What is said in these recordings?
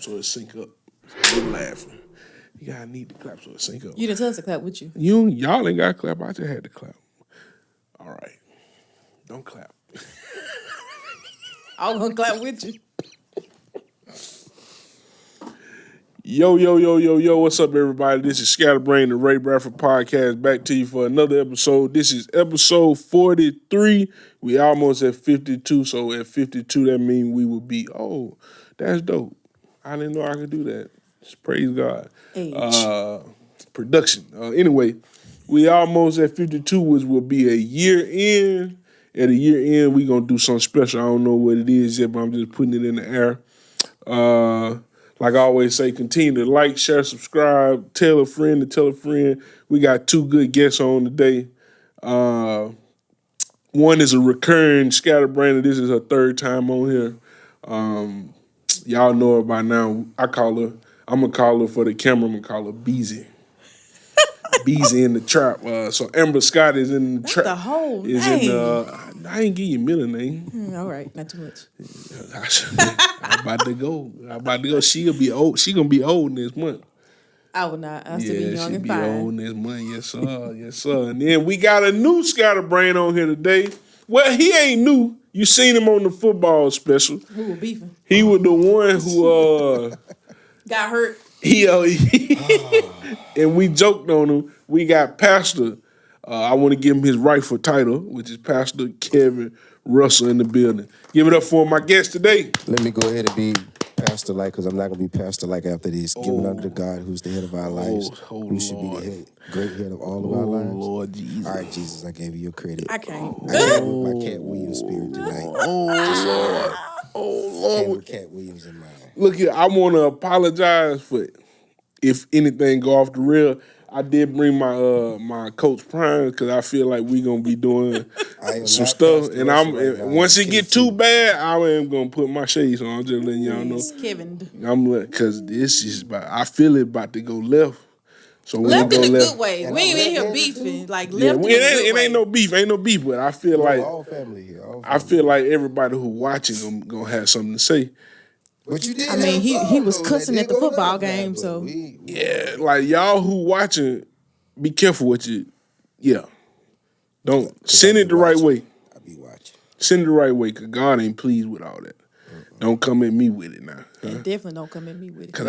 so it sync up. So you're laughing. You gotta need to clap so it sync up. You didn't tell us to clap with you. Y'all ain't gotta clap. I just had to clap. All right. Don't clap. I was gonna clap with you. Yo, what's up, everybody? This is Scatterbrain, the Ray Bradford podcast, back to you for another episode. This is episode 43. We almost at 52, so at 52, that means we would be, that's dope. I didn't know I could do that. Just praise God. Production. Anyway, we almost at 52, which will be a year in. At a year end, we going to do something special. I don't know what it is yet, but I'm just putting it in the air. Like I always say, continue to like, share, subscribe, tell a friend to tell a friend. We got two good guests on today. One is a recurring Scatterbrainer. This is her third time on here. Y'all know her by now. I'm going to call her for the camera, I'm going to call her Beezy. Beezy in the trap. So Amber Scott is in the trap. That's the whole name. I ain't give you a middle name. All right, not too much. I'm about to go. She'll be old. She gonna be old next month. I will not. I'll still be young and fine. She'll be old next month. Yes, sir. Yes, sir. And then we got a new Scatterbrain on here today. Well, he ain't new. You seen him on the football special. We were beefing. He was the one who got hurt. And we joked on him. We got Pastor. I want to give him his rightful title, which is Pastor Kevin Russel in the building. Give it up for my guest today. Let me go ahead and be pastor-like, because I'm not going to be pastor-like after this. Give it unto the God who's the head of our lives, who should be the great head of all of our lives. Lord Jesus. All right, Jesus, I gave you your credit. I can't. I came with my Cat Williams spirit tonight. Lord. I came with Cat Williams in mind. Look here, I want to apologize for if anything go off the rail. I did bring my my Coach Prime because I feel like we gonna be doing some stuff, and once it get too bad, I am gonna put my shades on. I'm just letting y'all know. Kevin. Because this is I feel it about to go left. So left in a good way. We ain't in here beefing. Like left in a good way. It ain't no beef, but I feel like all family here. I feel like everybody who watching gonna have something to say. But you did. I mean, he was cussing at the football game, so yeah, like y'all who watching, be careful what you, don't send it the right way. I be watching. Send it the right way, cause God ain't pleased with all that. Don't come at me with it now. And definitely don't come at me with it. Cause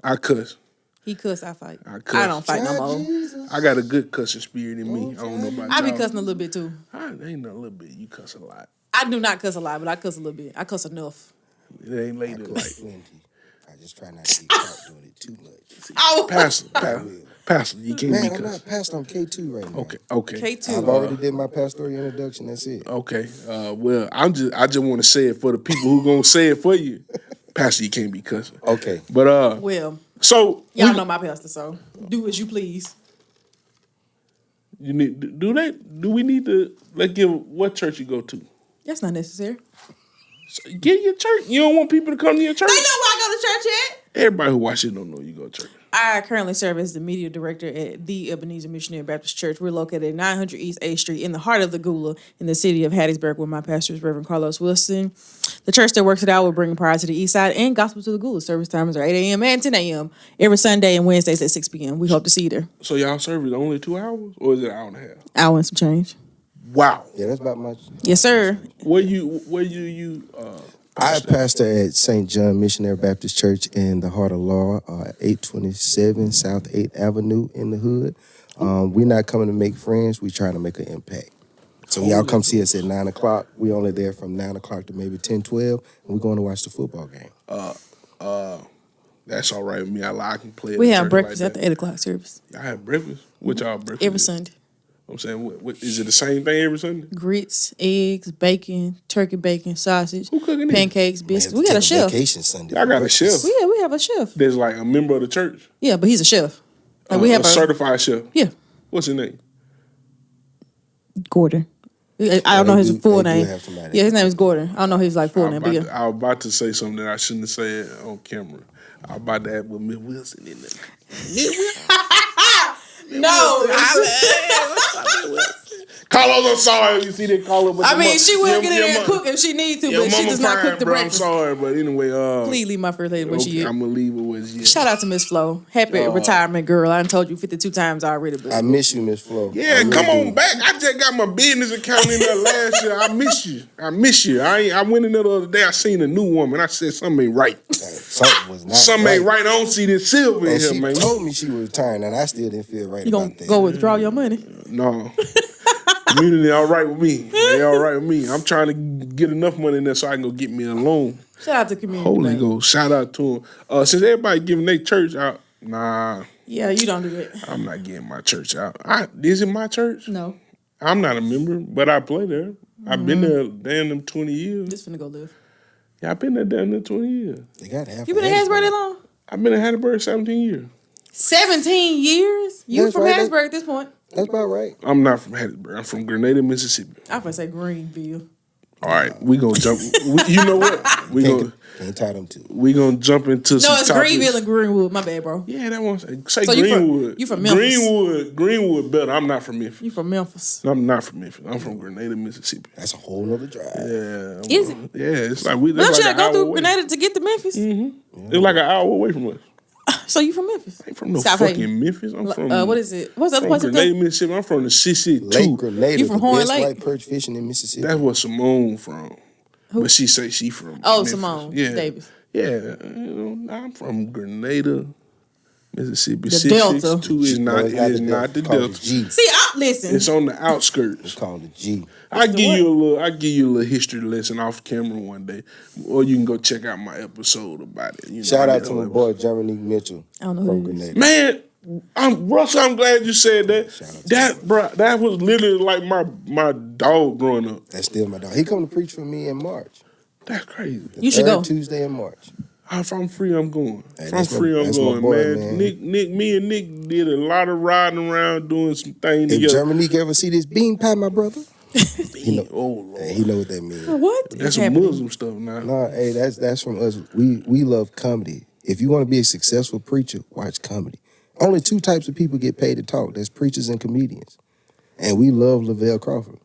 I cuss. He cuss, I fight. I don't fight no more. Jesus. I got a good cussing spirit in me. I don't know about I be y'all. cussing a little bit too. I ain't not a little bit. You cuss a lot. I do not cuss a lot, but I cuss a little bit. I cuss enough. It ain't lady like. Plenty. I just try not to get caught doing it too much. Pastor, you can't be I'm not pastor. I'm K2 right now. Okay. K2. I've already did my pastoral introduction. That's it. Okay. Well, I just want to say it for the people who gonna say it for you. Pastor, you can't be cussing. Okay. But Well, so y'all know my pastor, so do as you please. You need do that? Do we need to give what church you go to? That's not necessary. So get your church. You don't want people to come to your church? They know where I go to church at. Everybody who watches don't know you go to church. I currently serve as the media director at the Ebenezer Missionary Baptist Church. We're located at 900 East A Street in the heart of the Gula in the city of Hattiesburg, where my pastor is Reverend Carlos Wilson. The church that works it out will bring pride to the east side and gospel to the Gula. Service times are 8 a.m. and 10 a.m. every Sunday and Wednesdays at 6 p.m. We hope to see you there. So y'all service only 2 hours, or is it an hour and a half? Hour and some change. Wow. Yeah, that's about much. Yes, sir. Where you I pastor at St. John Missionary Baptist Church in the heart of Laura, 827 South 8th Avenue in the hood. We're not coming to make friends. We're trying to make an impact. So y'all come see us at 9 o'clock. We're only there from 9 o'clock to maybe 10, 12, and we're going to watch the football game. That's all right with me. I can play. We have breakfast at the 8 o'clock service. I have breakfast. What y'all breakfast? Every is? Sunday. I'm saying, what is it the same thing every Sunday? Grits, eggs, bacon, turkey bacon, sausage, Who cooking pancakes, biscuits. Man, We got a chef. Vacation Sunday. I got a chef. Yeah, we have a chef. There's like a member of the church. Yeah, but he's a chef. Like we have a certified chef. Yeah. What's his name? Gordon. I don't know his full name. Yeah, his name is Gordon. I don't know his full name, but yeah. I was about to say something that I shouldn't have said on camera. I was about to add with Miss Wilson in there. No. Carlos, I'm sorry. You see that Carlos? I mean, she will get in there and cook if she needs to, but she does not cook the breakfast. I'm sorry, but anyway, please leave my first lady where she is. I'm gonna leave her where she is. Shout out to Miss Flo. Happy retirement, girl. I done told you 52 times already. But I miss you, Miss Flo. Yeah, come on back. I just got my business account in there last year. I miss you. I went in there the other day. I seen a new woman. I said something ain't right. Something was not Something ain't right. I don't see this silver in here, she man. She told me she was retiring, and I still didn't feel right you about that. You gonna go withdraw your money? No. Community all right with me. They all right with me. I'm trying to get enough money in there so I can go get me a loan. Shout out to community. Holy Ghost. Shout out to them. Since everybody giving their church out, nah. Yeah, you don't do that. I'm not getting my church out. Is it my church? No. I'm not a member, but I play there. I've been there damn them 20 years. Just finna go live. Yeah, I've been there damn them 20 years. They got half. You been in Hattiesburg that long? I've been in Hattiesburg 17 years. 17 years? You That's from right. Hattiesburg at this point? That's about right. I'm not from Hattiesburg. I'm from Grenada, Mississippi. I'm gonna say Greenville. All right, we gonna jump. You know what? Can't tie them two. We gonna jump into some it's topics. Greenville and Greenwood. My bad, bro. Yeah, that one. Say So Greenwood. You from Memphis? Greenwood better. I'm not from Memphis. You from Memphis? I'm not from Memphis. I'm from Grenada, Mississippi. That's a whole nother drive. Yeah. Is it? Yeah, it's like we. Don't Like you gotta go through away. Grenada to get to Memphis? Mm-hmm. It's like an hour away from us. So you from Memphis? I ain't from no South fucking Haven. Memphis. I'm from. What is it? What's the other from place? Grenada, Mississippi. I'm from the CC2. Lake Grenada, You from the Horn best Lake? white perch fishing in Mississippi. That's where Simone from. Who? But she say she from. Oh, Memphis. Simone Yeah. Davis. Yeah, I'm from Grenada, Mississippi. The Delta. 662 is not. It is not the It's called Delta. the G. See, listen. It's on the outskirts. It's called the G. I give you a little history lesson off camera one day, or you can go check out my episode about it. You know, Shout I out did to a my little- boy Jeremy Mitchell I don't know from who he is. Grenada. Man, Russell, I'm glad you said that. That was literally like my dog growing up. That's still my dog. He come to preach for me in March. That's crazy. You should Third go. Tuesday in March. If I'm free, I'm going. Hey, If I'm that's my- free, I'm that's my going, boy, man. man. Me and Nick did a lot of riding around doing some things If together. Jeremy ever see this bean pie, my brother, he know. Oh Lord, Hey, he know what that means. What? that's is some happening? Muslim stuff now. No, hey, that's from us. We love comedy. If you want to be a successful preacher, watch comedy. Only two types of people get paid to talk. That's preachers and comedians. And we love Lavelle Crawford.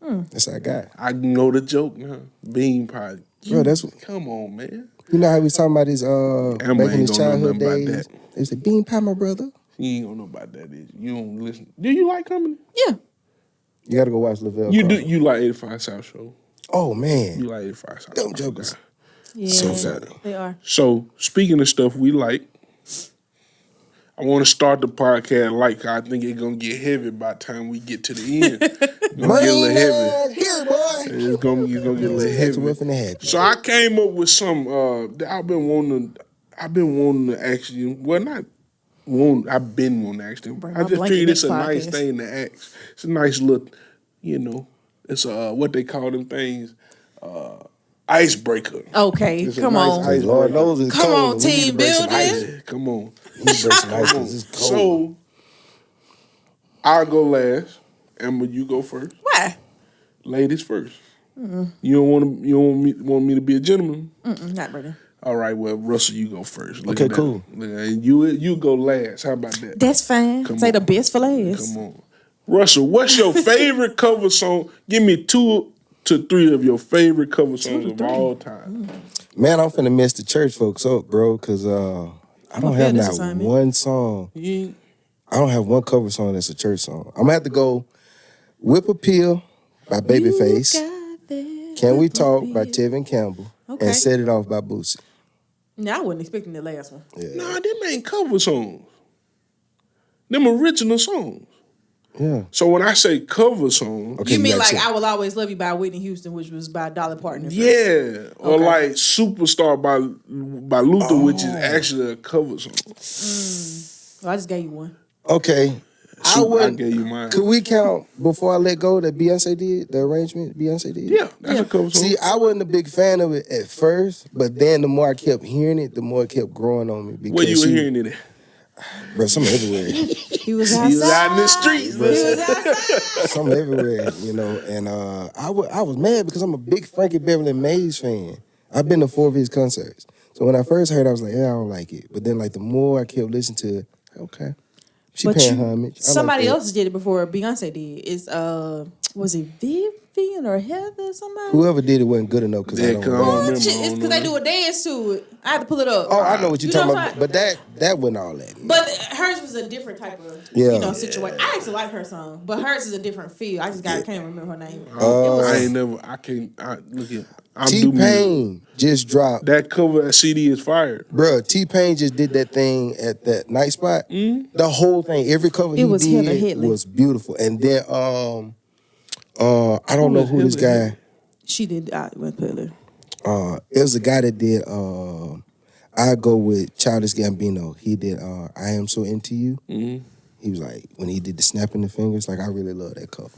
That's our guy. I know the joke now. Bean pie. Bro, that's what, Come on, man. you know how we was talking about his Amber back in ain't his gonna know childhood nothing about days. that. They said, bean pie, my brother. You ain't gonna know about that. You don't listen. Do you like comedy? Yeah. You gotta go watch Lavelle You Crawford. do. You like 85 South Show. Oh You man. like 85 South. Them Show. jokers. Yeah. So funny. They are. So speaking of stuff we like, I want to start the podcast like I think it's gonna get heavy by the time we get to the end. It's gonna get a little heavy. Here, boy. It's gonna get a little That's heavy. what's in the head. So I came up with some that I've been wanting to actually, well, not want, I've been wanting to ask them. Bring I my just blanket figured it's a next nice podcast. thing to ask. It's a nice little, it's what they call them things, icebreaker. Okay, It's a come nice on. ice- Lord knows it's Come cold. on, and we need to team break some building. ice. Yeah, come on. We need to break some ice 'cause it's cold. So I'll go last. Amber, you go first. Why? Ladies first. You don't want me to be a gentleman? Not ready. All right, well, Russell, you go first. Look Okay, at that. cool. And you go last. How about that? That's fine. Come Say on. the best for last. Come on. Russell, what's your favorite cover song? Give me 2 to 3 of your favorite cover songs of all time. Man, I'm finna mess the church folks up, bro, because I don't fair have this not assignment. one song. You I don't have one cover song that's a church song. I'm gonna have to go Whip Appeal by Babyface, Can We Talk by Tevin Campbell, Okay. and Set It Off by Boosie. Now I wasn't expecting the last one. Nah, them ain't cover songs. Them original songs. Yeah. So when I say cover songs, Okay, You mean got like two. "I Will Always Love You" by Whitney Houston, which was by Dolly Parton? at first? yeah, or Okay. like Superstar by Luther, which is Oh. actually a cover song. Well, I just gave you one. Okay. I I would. gave you mine. Could we count Before I Let Go that Beyonce did, the arrangement Beyonce did? Yeah, that's a cover song. See, I wasn't a big fan of it at first, but then the more I kept hearing it, the more it kept growing on me. Because Where you were hearing it at? Bro, some everywhere. He was outside. He was out in the streets, He man. was outside. Some everywhere, and I was mad because I'm a big Frankie Beverly Mays fan. I've been to 4 of his concerts. So when I first heard it, I was like, yeah, I don't like it. But then like the more I kept listening to it, okay. She paying homage. Somebody else did it before Beyonce did. It's was it Vivian or Heather? Somebody. Whoever did it wasn't good enough because I don't remember. It's because they do a dance to it. I had to pull it up. Oh, I know what you're talking about. But that wasn't all that. But hers was a different type of situation. I actually like her song, but hers is a different feel. I just can't remember her name. T-Pain just dropped. That cover CD is fire. Bruh, T-Pain just did that thing at that night spot. Mm-hmm. The whole thing, every cover he did was beautiful. And then I don't know who this guy. She did with Pillar. It was a guy that did I Go With Childish Gambino. He did I Am So Into You. Mm-hmm. He was like, when he did the snapping the fingers, like I really love that cover.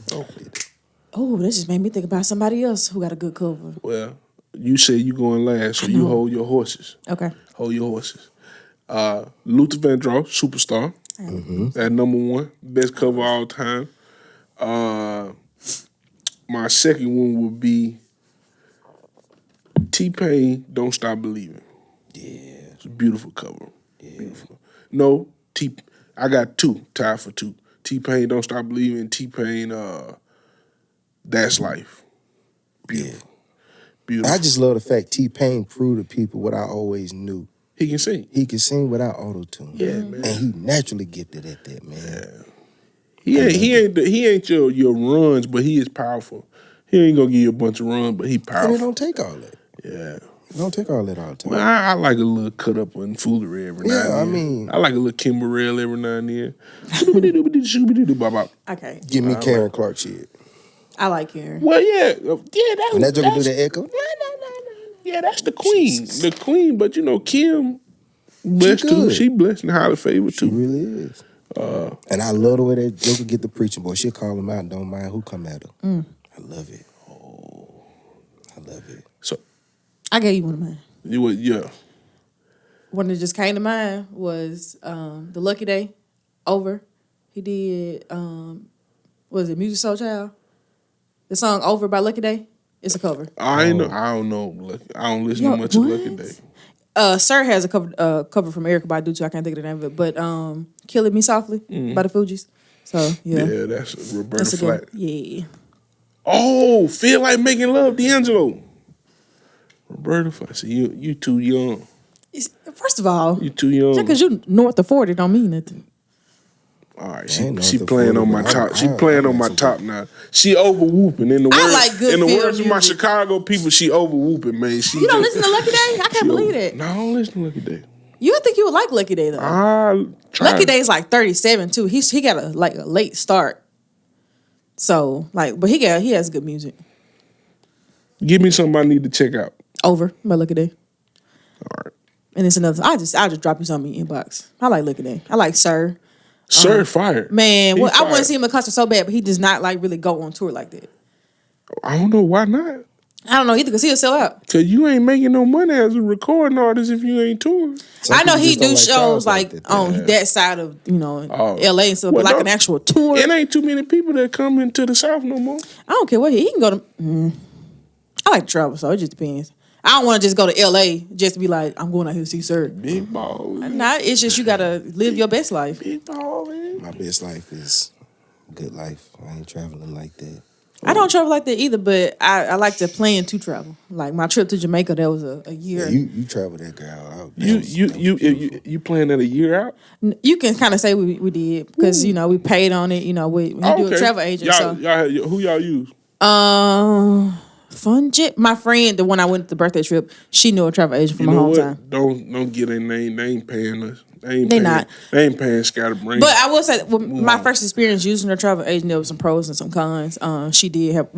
Oh, that just made me think about somebody else who got a good cover. Well, you say you going last, so you hold your horses. Okay. Hold your horses. Luther Vandross, Superstar. Mm-hmm. That #1. Best cover of all time. My second one would be T-Pain, Don't Stop Believing. Yeah. It's a beautiful cover. Yeah. Beautiful. No, I got two, tied for 2. T-Pain, Don't Stop Believing. T-Pain, That's Life. Beautiful. Yeah. Beautiful. I just love the fact T-Pain proved to people what I always knew. He can sing. He can sing without auto-tune. Yeah, man. And he naturally gifted at that, man. Yeah. He ain't your runs, but he is powerful. He ain't gonna give you a bunch of runs, but he powerful. And it don't take all that. Yeah. It don't take all that all the time. Well, I like a little cut up and foolery every now and then. Yeah, I mean, I like a little Kimberell every now and then. Okay. Give me Karen Clark shit. I like Karen. Well, yeah. That's when that joker do the echo. Yeah, that's the queen. Jesus. The queen, but Kim blessed too. She blessed and highly favored too. She really is. And I love the way that joker get the preaching, boy. She'll call him out and don't mind who come at her. I love it. Oh, I love it. So I gave you one of mine. You would, yeah. One that just came to mind was The Lucky Day, Over. He did, was it Music Soul Child? The song Over by Lucky Day. It's a cover. I don't know. I don't listen much to Lucky Day. Sir has a cover from Erykah Badu too. I can't think of the name of it, but "Killing Me Softly" by the Fugees. So yeah, that's Roberta Flack. Yeah. Oh, Feel Like Making Love, D'Angelo. Roberta Flack. See, you too young. First of all, you too young. Just because you north of 40 don't mean nothing. All right, she playing on my top. She playing on my top now. She over whooping in the words of my Chicago people. She over whooping, man. You don't listen to Lucky Day? I can't believe it. No, I don't listen to Lucky Day. You would think you would like Lucky Day though. Lucky Day's like 37 too. He got a late start. So but he has good music. Give me something I need to check out. Over by Lucky Day. All right. And it's another. I'll just drop you something in your inbox. I like Lucky Day. I like Sir. Sir fired. Man, I want to see him in concert so bad, but he does not really go on tour like that. I don't know why not. I don't know either because he'll sell out. Because you ain't making no money as a recording artist if you ain't touring. I know he do shows on that side of LA and stuff, but an actual tour. It ain't too many people that come into the South no more. I don't care what he can go to. I like to travel, so it just depends. I don't want to just go to LA just to be like, I'm going out here to see Sir. Big ball. Nah, it's just you gotta live your best life. Big ball, man. My best life is a good life. I ain't traveling like that. I don't travel like that either, but I like to plan to travel. Like my trip to Jamaica, that was a year. Yeah, you travel that girl. You plan that a year out? You can kind of say we did because we paid on it. We do a travel agent. Who y'all use? Fun Jet. My friend, the one I went to the birthday trip, she knew a travel agent from my hometown. Don't get a name. They ain't paying us. They ain't paying Scatterbrain. But I will say, my first experience using a travel agent, there was some pros and some cons. We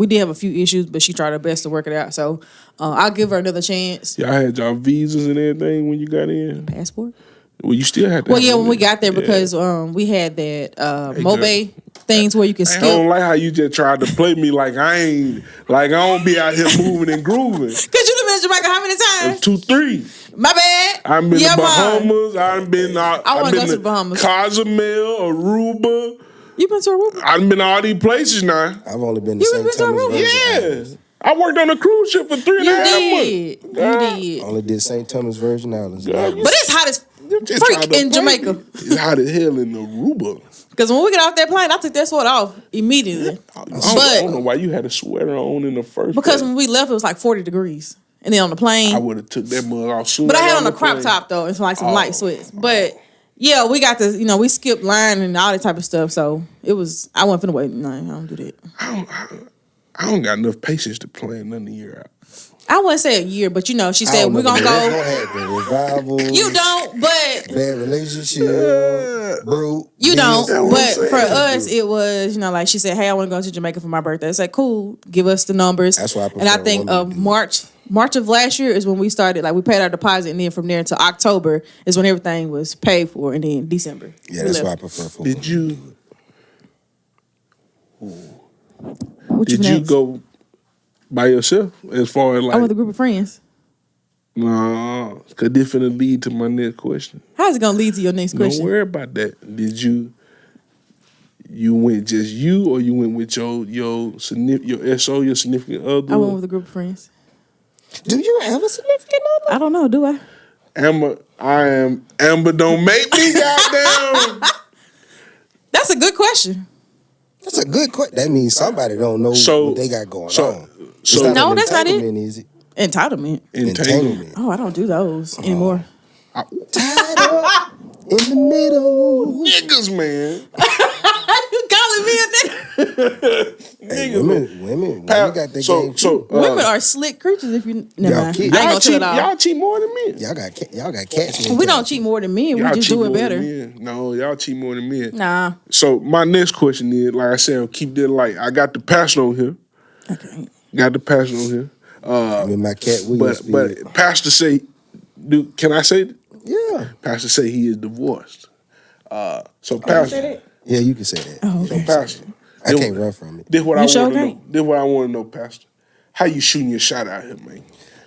did have a few issues, but she tried her best to work it out. So I'll give her another chance. Y'all had y'all visas and everything when you got in? Passport? Well, you still had to. Well, yeah, when we got there because we had that Mobe things where you can skip. I don't like how you just tried to play me like I don't be out here moving and grooving. Cause you done been to Jamaica how many times? 2, 3. My bad. I've been to Bahamas. I've been. I want to go to the Bahamas. Cozumel, Aruba. You been to Aruba? I've been to all these places now. I've only been to St. Thomas. Yeah. I worked on a cruise ship for 3.5 months. You did. Only did St. Thomas Virgin Islands. Girl, But it's hot as Just trying freak to in play Jamaica. me. It's hot as hell in Aruba. Because when we get off that plane, I took that sweater off immediately. I don't know why you had a sweater on in the first Because place. when we left, it was like 40 degrees. And then on the plane. I would have took that mug off soon. But I had on the a crop plane. top, though. It's like some light sweats. But, yeah, we got to, we skipped line and all that type of stuff. So, it was, I wasn't finna wait. No, I don't do that. I don't got enough patience to plan none of the year out. I wouldn't say a year, but, she said, we're going to go. Revival. You don't, but. Bad relationship. Brute. You don't, but saying. for us, it was, like she said, hey, I want to go to Jamaica for my birthday. It's like, cool, give us the numbers. That's why I prefer And I think March of last year is when we started, like we paid our deposit, and then from there to October is when everything was paid for, and then December. Yeah, that's why I prefer football. Did you Next? go by yourself as far as like? I went with a group of friends. No, because this finna lead to my next question. How's it gonna lead to your next question? Don't worry about that. Did you went just you, or you went with your SO, your significant other? I went with a group of friends. Do you have a significant other? I don't know, do I? Amber, don't make me goddamn. That's a good question. That's a good question. That means somebody don't know what they got going on. No, that's not it. Is it? Entitlement. Entanglement. Oh, I don't do those anymore. Tied up in the middle. Niggas, man. You calling me a nigga? Hey, women got that game too. Women are slick creatures. If you never mind. I ain't y'all gonna tell it all. Y'all cheat more than men. Y'all got cats. We don't cheat more than men. We just do it better. No, y'all cheat more than men. Nah. So my next question is, like I said, I'll keep that light. I got the pastor on here. Okay. Got the pastor on here. with my cat Williams. But Pastor say, can I say? Yeah. Pastor say he is divorced. So Pastor, yeah, you can say that. Oh, okay. so Pastor, I can't run from it. This what I You want sure to know. can't? This what I want to know, Pastor. How you shooting your shot out here, man?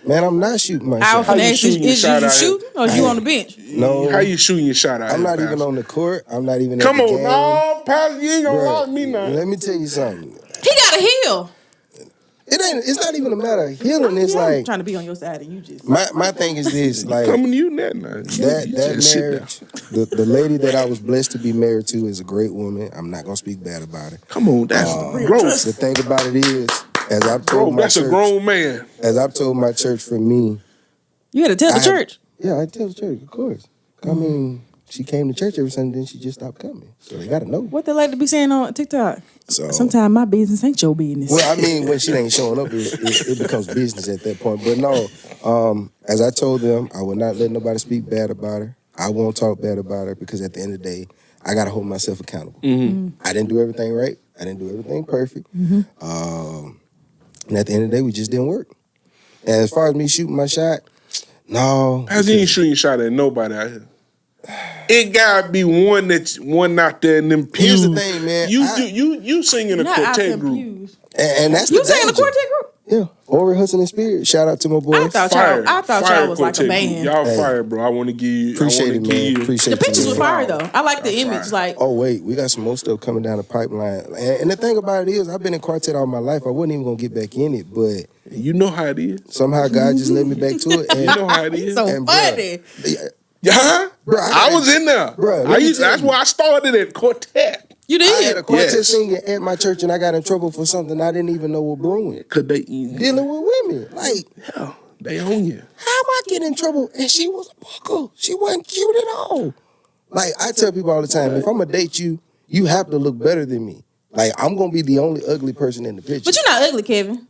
Man, I'm not shooting my I shot. was gonna ask you, shooting your is shot you out here? shooting or you on the bench? No. How you shooting your shot out I'm here, not even Pastor? on the court. I'm not even Come at the on, game. no, Pastor, you ain't gonna Bruh, lie me now. Let me tell you something. He got a heel. It's not even a matter of healing. It's I'm like trying to be on your side and you just. my thing is this, like Coming to you now. that just sit marriage, the lady that I was blessed to be married to is a great woman. I'm not gonna speak bad about her. Come on, that's growth. The thing about it is, as I've Bro, told my that's church, a grown man. as I've told my church, for me, You had to tell the church. Yeah, I tell the church, of course. I mean, she came to church every Sunday, then she just stopped coming. So they gotta know. What they like to be saying on TikTok? So Sometimes my business ain't your business. well, I mean, when she ain't showing up, it becomes business at that point. But no, as I told them, I would not let nobody speak bad about her. I won't talk bad about her because at the end of the day, I got to hold myself accountable. I didn't do everything right. I didn't do everything perfect. And at the end of the day, we just didn't work. And as far as me shooting my shot, no. Pastor, you ain't shooting your shot at nobody out here. It gotta be one out there in them pews. Here's the thing, man. You sing in a Not out quartet them group. pews. And that's You the sing in a danger. quartet group? Yeah, Ori Hudson and Spirit. Shout out to my boys. I thought y'all was like a quartet band. group. Y'all fire, bro. I want to give you. Appreciate it, man. Appreciate The pictures you, were man. fire though. I like the image. Like, Oh wait, we got some more stuff coming down the pipeline. And the thing about it is, I've been in quartet all my life. I wasn't even gonna get back in it, but You know how it is. somehow God just led me back to it. And You know how it is. so and funny. Yeah, Bro, I was in there. Bro, let me tell That's you. where I started at quartet. You I had a did. quartet Yes. singing at my church, and I got in trouble for something I didn't even know was brewing. Cause they Dealing with women, like hell, they own you. how I get in trouble? And she was a buckle. She wasn't cute at all. Like I tell people all the time, if I'm gonna date you, you have to look better than me. Like I'm gonna be the only ugly person in the picture. But you're not ugly, Kevin.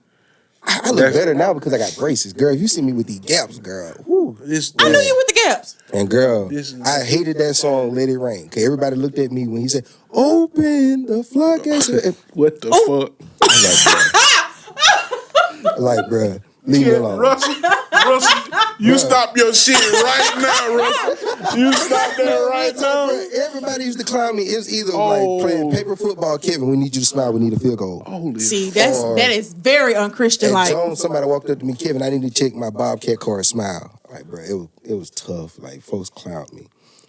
I look better now because I got braces, girl. If you see me with these gaps, girl, whoo. I knew you with the gaps. And girl, This is- I hated that song, Let It Rain. Cause everybody looked at me when he said, "Open the floodgates." What the fuck? I was like, bruh, leave me alone. Russell, you stop your shit right now, Russell. You stop that right now. Bruh, everybody used to clown me. It was either like playing paper football, Kevin, we need you to smile, we need a field goal. Holy See, that is very unchristian. At Like, Jones, somebody walked up to me, Kevin, I need to check my Bobcat car and smile. Like, bro, it was tough. Like, folks clowned me.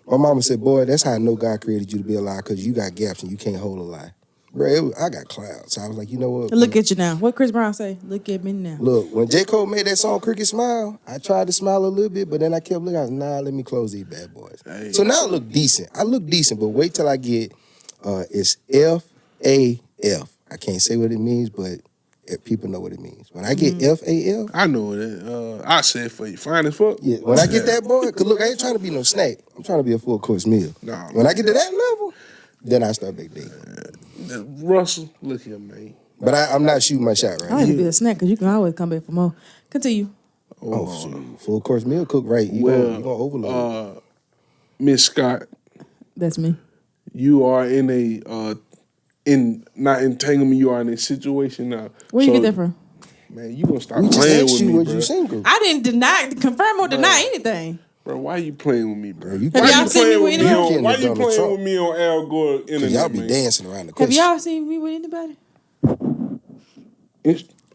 My mama said, boy, that's how I know God created you to be alive, because you got gaps and you can't hold a lie. Bro, I got clouds. So I was like, you know what? Look at you now. What Chris Brown say? Look at me now. Look, when J. Cole made that song Cricket Smile, I tried to smile a little bit, but then I kept looking, I was let me close these bad boys. Hey. So now I look decent. I look decent, but wait till I get, it's F-A-F. I can't say what it means, but people know what it means. When I get F-A-F. I know it. I said for you. Fine as fuck. Yeah, when I get that boy, because look, I ain't trying to be no snack. I'm trying to be a full course meal. Nah, when I get to that level, then I start big day. Russell, look here, man. But I'm not shooting my shot right I now. like to be a snack because you can always come back for more. Continue. Oh, shoot. Full course meal cook right. You gonna overload. Miss Scott, That's me. you are in a not entanglement. You are in a situation now. Where you get that from? Man, you gonna stop We just playing asked with you me, what bro. you single. I didn't confirm or deny anything. Bro, why you playing with me, bro? You Have y'all seen me with anybody? Why you playing with me on Al Gore internet, Because y'all be man? dancing around the Have question. y'all seen me with anybody?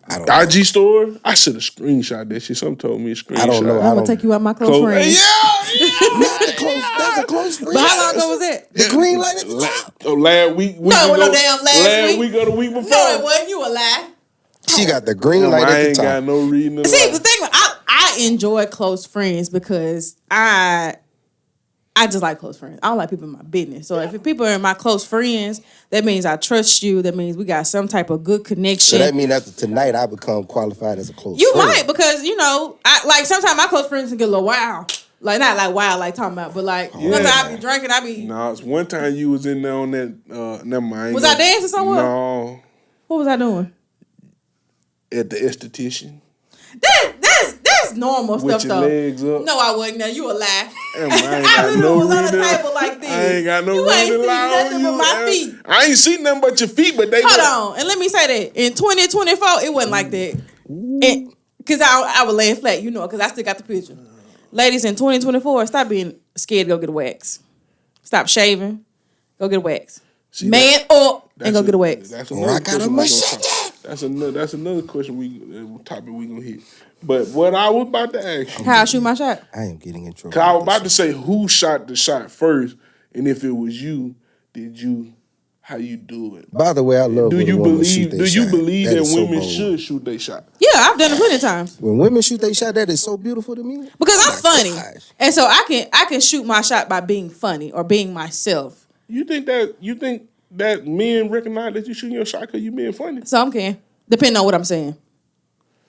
I don't Dodgy store? I should have screenshot that shit. Some told me to screenshot. I don't know. I'm gonna take you out my close friends. Not the close. That's a close friend. But how long ago was that? The green light at the top. Last week. No, no damn last week. Or the week before. No, it wasn't. You a lie. She got the green Damn, light I at the ain't top. got no reason to See, lie. the thing, I enjoy close friends because I just like close friends. I don't like people in my business. So if people are my close friends, that means I trust you. That means we got some type of good connection. So that means after tonight, I become qualified as a close You friend. might, because I like sometimes my close friends can get a little wild. Like not like wild like talking about, but like sometimes I be drinking, I be Nah, it's one time you was in there on that. Never mind. Was I dancing somewhere? No, what was I doing? at the esthetician That's normal with stuff your though. legs up. No, I wasn't. Now you a lie. Damn, I ain't I got really no was on the reason. table like this. I ain't got no You reason ain't to seen lie nothing on but you. my feet. I ain't seen nothing but your feet, but they Hold on, and let me say that in 2024 it wasn't like that. Because I was laying flat, because I still got the picture. Ladies, in 2024, stop being scared to go get a wax. Stop shaving, go get a wax. See, Man up and go get a wax. That's I another got question a we gonna machete. talk. That's another question topic we gonna hit. But what I was about to ask you, How I shoot my shot? I am getting in trouble. 'cause I was with this about to say who shot the shot first, and if it was you, how you do it? By the way, I love Do when you women shoot believe? their Do you shot. believe that is so women bold. should shoot their shot? Yeah, I've done it plenty of times. When women shoot their shot, that is so beautiful to me. Because Oh I'm my funny. gosh. And so I can shoot my shot by being funny or being myself. You think that men recognize that you shooting your shot because you being funny? Some can, depending on what I'm saying.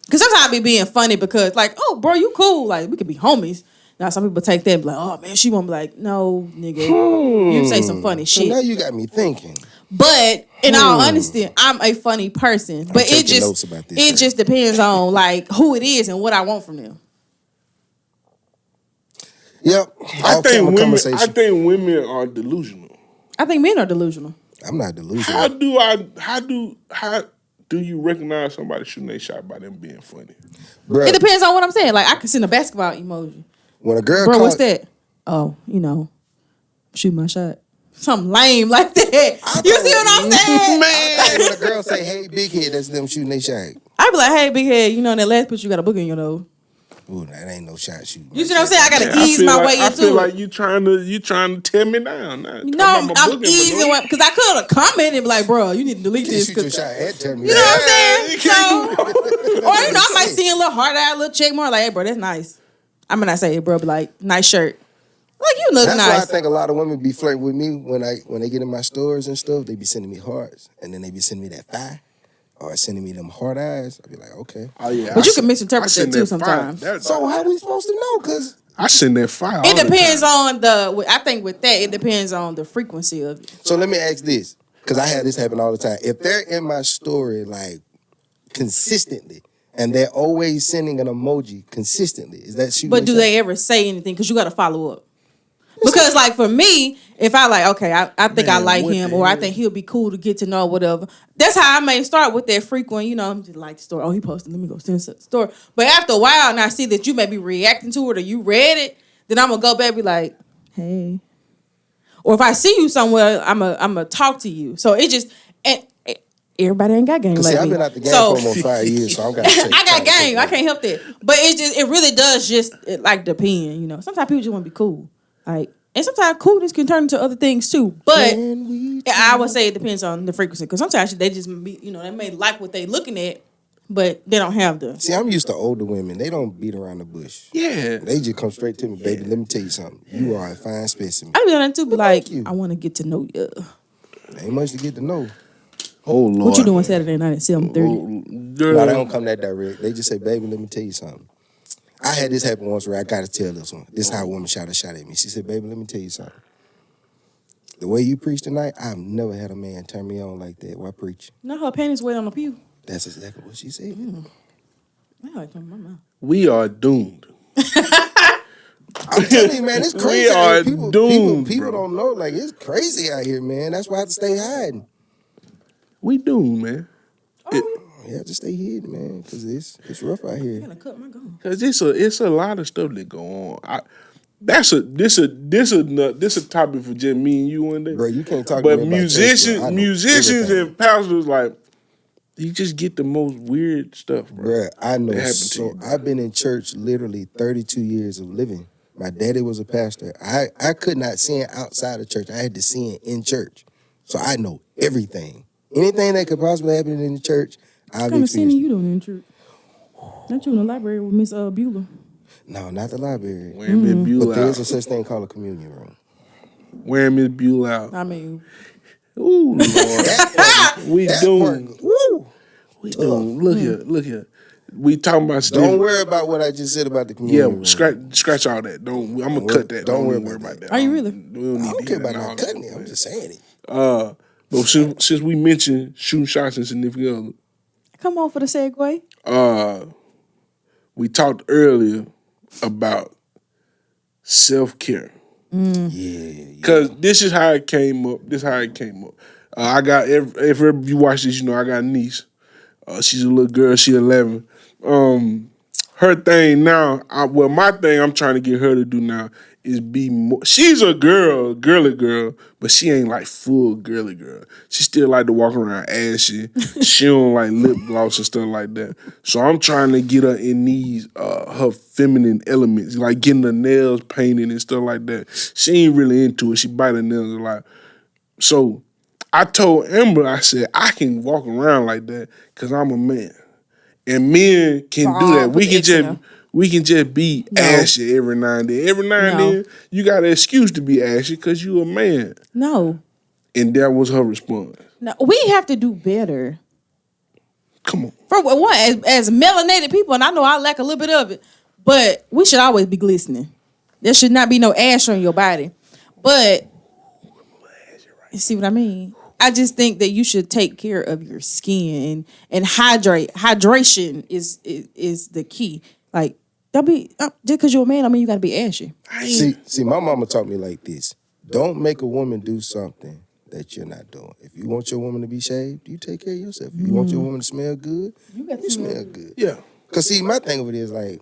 Because sometimes I be being funny because, like, oh, bro, you cool. Like, we could be homies. Now, some people take that and be like, oh, man, she won't be like, no, nigga. You say some funny So shit. now you got me thinking. But in all honesty, I'm a funny person. But taking notes about this it right. just depends on, like, who it is and what I want from them. Yep. I Off-camera conversation. think women are delusional. I think men are delusional. I'm not delusional. How do you recognize somebody shooting their shot by them being funny? Bruh, It depends on what I'm saying. Like, I can send a basketball emoji. when a girl Bro, call, what's that? Oh, shoot my shot. Something lame like that. You see what I'm saying? Man, when a girl say, hey, big head, that's them shooting their shot. I be like, hey, big head, in that last picture you got a booger in your nose. Ooh, that ain't no shot shooting. You see what I'm saying? I gotta I ease feel my like, way I into feel it. like you trying to tear me down. No, I'm easing one because I could have commented and be like, bro, you need to delete You this. shoot your 'cause- shot at tell me You know what I'm saying? you So, can't or I might see a little hard eye, a little check mark, like, hey, bro, that's nice. I mean, I say, hey, bro, be like, nice shirt. Like, you look That's why I nice. think a lot of women be flirting with me when they get in my stores and stuff. They be sending me hearts, and then they be sending me that thigh, or sending me them hard eyes. I be like, okay. Oh yeah, But you can misinterpret that too sometimes. So how we supposed to know? Cause I send that fire. It depends on I think with that, it depends on the frequency of it. so let me ask this, because I have this happen all the time. If they're in my story like consistently, and they're always sending an emoji consistently, is that shooting? But do their shot? they ever say anything? Because you got to follow up. Because, like, for me, if I like, okay, I think I Man, like what him, the or I hell? think he'll be cool to get to know, whatever. That's how I may start with that frequent, I'm just like the story. Oh, he posted, let me go send the story. But after a while, and I see that you may be reacting to it or you read it, then I'm going to go back and be like, hey. Or if I see you somewhere, I'm going to talk to you. So it just, and everybody ain't got game like See, me. I've been out the game So- for almost 5 years, so I'm got to take I got time to game. I take can't help that. But it really does just, like, depend, Sometimes people just want to be cool. Like, And sometimes coolness can turn into other things too. But I would say it depends on the frequency. Because sometimes they just be, they may like what they looking at, but they don't have the. See, I'm used to older women. They don't beat around the bush. Yeah. They just come straight to me, baby. Let me tell you something. You are a fine specimen. I be on that too, be like, you. I want to get to know you. Ain't much to get to know. Oh, Lord. What you doing Saturday night at 7:30? Girl. No, they don't come that direct. They just say, baby, let me tell you something. I had this happen once where I got to tell this one. This is how a woman shot at me. She said, baby, let me tell you something. The way you preach tonight, I've never had a man turn me on like that. Why preach? No, her panties wet on the pew. That's exactly what she said. I like my mouth. We are doomed. I'm telling you, man, it's crazy. We are people doomed, people bro. don't know. Like, it's crazy out here, man. That's why I have to stay hiding. We doomed, man. You have to stay hidden, man, because it's rough out here. I gotta cut my gum. Cause it's a lot of stuff that go on. This a topic for just me and you one day. Bro, you can't talk But to me about church, bro. I know musicians everything. and pastors, like, you just get the most weird stuff, bro. Bruh, I know. That happened to So you, bro. I've been in church literally 32 years of living. My daddy was a pastor. I could not sin outside of church. I had to sin in church. So I know everything. Anything that could possibly happen in the church, I've What kind of singing experienced. you doing in church? Not you in the library with Miss Beulah. No, not the library. Wearing Miss But Buell there's a out. such thing called a communion room. Wearing Miss Buell out. I mean, Ooh, Lord. We That doomed. part, woo! We doomed. Look here. We talking about stuff. Don't worry about what I just said about the communion room. scratch all that. I'm gonna cut that. Don't worry even about that. Are you really? We don't I need don't to care hear about all not that. cutting it. I'm just saying it. But since we mentioned shooting shots and significant come on for the segue. other, we talked earlier about self-care. Yeah. Cause this is how it came up. I got if you watch this, I got a niece. She's a little girl. She's 11. Her thing now, my thing I'm trying to get her to do now is be more. She's a girly girl, but she ain't like full girly girl. She still like to walk around ashy. She don't like lip gloss and stuff like that. So I'm trying to get her in these her feminine elements, like getting her nails painted and stuff like that. She ain't really into it. She bite her nails a lot. So I told Amber, I said, I can walk around like that because I'm a man. And men can do that. We can just be ashy every now and then. Every now and then, you got an excuse to be ashy because you a man. No. And that was her response. No, we have to do better. Come on. For one, as melanated people, and I know I lack a little bit of it, but we should always be glistening. There should not be no ash on your body. But you see what I mean? I just think that you should take care of your skin and hydrate. Hydration is the key. Like, don't be just because you're a man, I mean you gotta be ashy. See, my mama taught me like this. Don't make a woman do something that you're not doing. If you want your woman to be shaved, you take care of yourself. If you want your woman to smell good, you smell good. Yeah. Because, see, my thing of it is, like,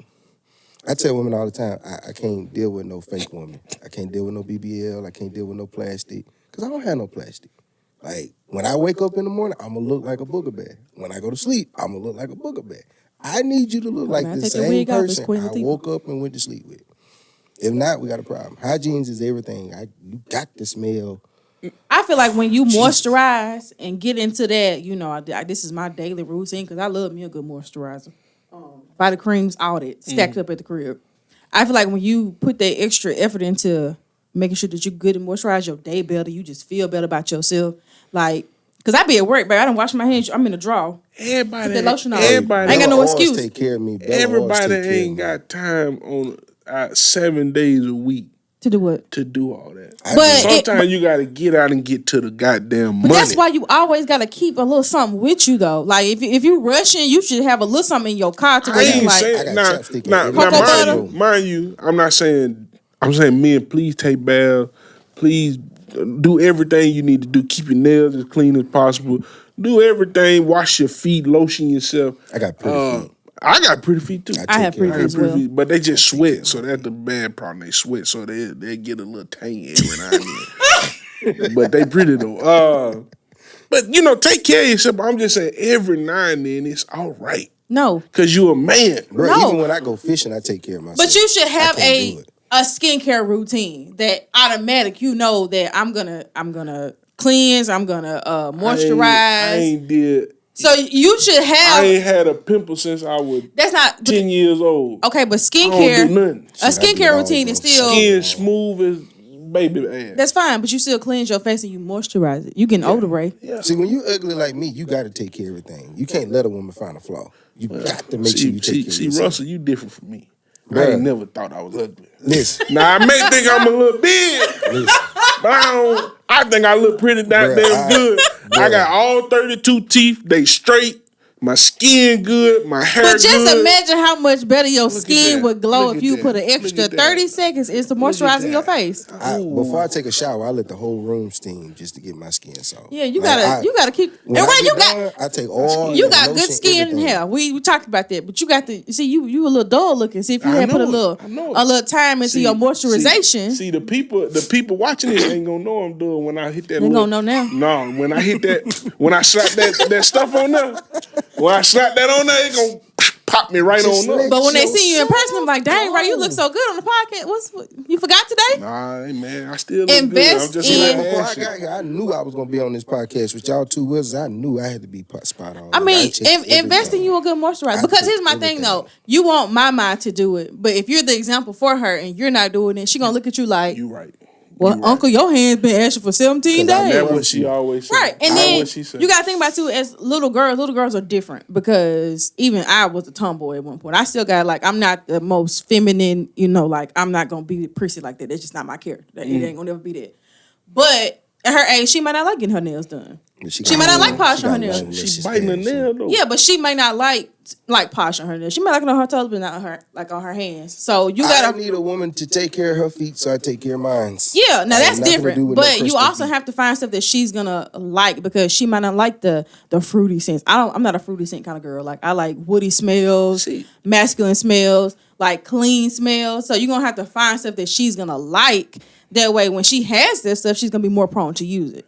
I tell women all the time, I can't deal with no fake woman. I can't deal with no BBL. I can't deal with no plastic. Because I don't have no plastic. Like, when I wake up in the morning, I'm going to look like a booger bear. When I go to sleep, I'm going to look like a booger bear. I need you to look like the same person I woke up and went to sleep with. If not, we got a problem. Hygiene is everything. You got to smell. I feel like when you moisturize and get into that, this is my daily routine because I love me a good moisturizer. Body creams, all that, stacked up at the crib. I feel like when you put that extra effort into making sure that you're good and moisturize your day better, you just feel better about yourself. Like, because I be at work, baby, I don't wash my hands. I'm in the drawer. Everybody, Put that lotion on. everybody, I ain't got no excuse. Take care of me. Everybody ain't got time on 7 days a week To do what? to do all that. But sometimes you got to get out and get to the goddamn money. But that's why you always got to keep a little something with you, though. Like, if you rushing, you should have a little something in your car to I where you ain't like. saying, mind you, I'm not saying, I'm saying men, please take baths. Please do everything you need to do. Keep your nails as clean as possible. Do everything. Wash your feet. Lotion yourself. I got pretty feet. I got pretty feet too. I have pretty feet as well. But they just sweat, so that's the bad problem. They sweat, so they get a little tang every now and then. But they pretty though. But take care of yourself. I'm just saying every now and then it's all right. No. Because you a man. Bro, No. even when I go fishing, I take care of myself. But you should have a skincare routine that automatic. You know that I'm gonna cleanse. I'm gonna moisturize. I ain't did. So you should have. I ain't had a pimple since I was That's not 10 years old. okay, but I skincare. don't do nothing. A skincare routine is still Skin smooth as baby ass. that's fine, but you still cleanse your face and you moisturize it. You getting older, Ray. Yeah. See, when you ugly like me, you got to take care of everything. You can't let a woman find a flaw. You got to make sure you take care of yourself. Russell, you different from me. I Bruh. ain't never thought I was ugly. Listen, Now I may think I'm a little big, listen. but I think I look pretty damn good. I got all 32 teeth. They straight. My skin good. My hair good. But just imagine how much better your skin that. would glow Look if at you that. put an Look extra at that. 30 seconds into moisturizing your face. Before I take a shower, I let the whole room steam just to get my skin soft. Yeah, you Like, gotta keep. And when I Ray, get done, I take all. you the got good lotion, skin everything. and hair. We talked about that, but you got to see you a little dull looking. See if you I had put a know it. little time into your moisturization. See, the people watching this ain't gonna know I'm doing when I hit that. They gonna know now. No, when I hit that, when I slap that stuff on there, when I slap that on there, it gonna pop me right Just on let up. But when they your see you in person, I'm like, dang, soul Ray, you look so good on the podcast. What you forgot today? Nah, hey, man, I still look Invest good. I'm just in- like, Before I got here, I knew I was gonna be on this podcast with y'all two wheels. I knew I had to be spot on. I mean, checked invest in everything. you a good moisturizer. I Because checked here's my thing everything. though. You want my mind to do it. But if you're the example for her and you're not doing it, she gonna look at you like, you right. well, You right. Uncle, your hand's been ashy for 17 'Cause I days. That's what she always said. Right. And That's then what she said. you gotta think about too, as little girls are different because even I was a tomboy at one point. I still got like I'm not the most feminine, like I'm not gonna be prissy like that. That's just not my character. It ain't gonna never be that. But at her age, she might not like getting her nails done. She might not like polishing her nails. She's biting the nail though. Yeah, but she may not like polishing her nails. She might like it on her toes, but not on her hands. So you gotta I need a woman to take care of her feet, so I take care of mine. Yeah, now I that's have nothing to do different. with But no you crystal also feet. have to find stuff that she's gonna like because she might not like the fruity scents. I'm not a fruity scent kind of girl. Like I like woody smells, masculine smells, like clean smells. So you're gonna have to find stuff that she's gonna like. That way, when she has this stuff, she's gonna be more prone to use it.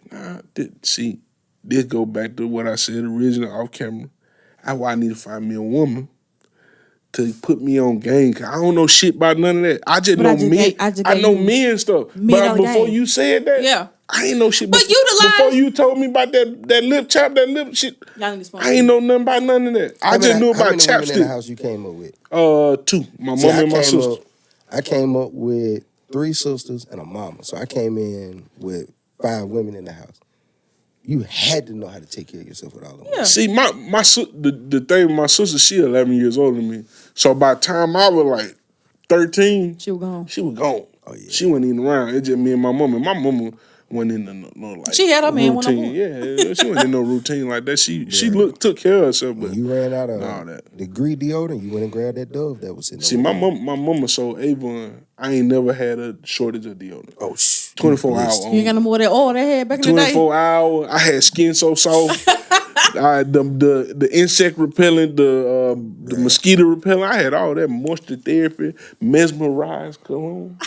This go back to what I said originally off camera. That's why I need to find me a woman to put me on game. Cause I don't know shit about none of that. I just But know I just men. gave- I just I gave know you men stuff. men But on the before game. you said that, Yeah. I ain't know shit. But utilize- before you told me about that lip chap, that lip shit. Y'all need to sponsor I ain't me. know nothing about none of that. I just knew about How many women in the chapstick. house you came up with? Two. My See, mom and my sister. I came up with 3 sisters and a mama. So I came in with 5 women in the house. You had to know how to take care of yourself with all of them. Yeah. See, the thing with my sister, she 11 years older than me. So by the time I was like 13, She was gone. she was gone. Oh, yeah. She wasn't even around. It's just me and my mama. My mama wasn't in no like She had her man when I routine. Yeah, she wasn't in no routine like that. She took care of herself. But When you ran out of Nah, that- degree deodorant, you went and grabbed that Dove that was in the see, my mama sold Avon. I ain't never had a shortage of deodorant. Oh, 24 hours. You ain't got no more of that oil they had back in the day. 24 hours. I had skin so soft. The insect repellent, the mosquito repellent. I had all that moisture therapy, mesmerized cologne,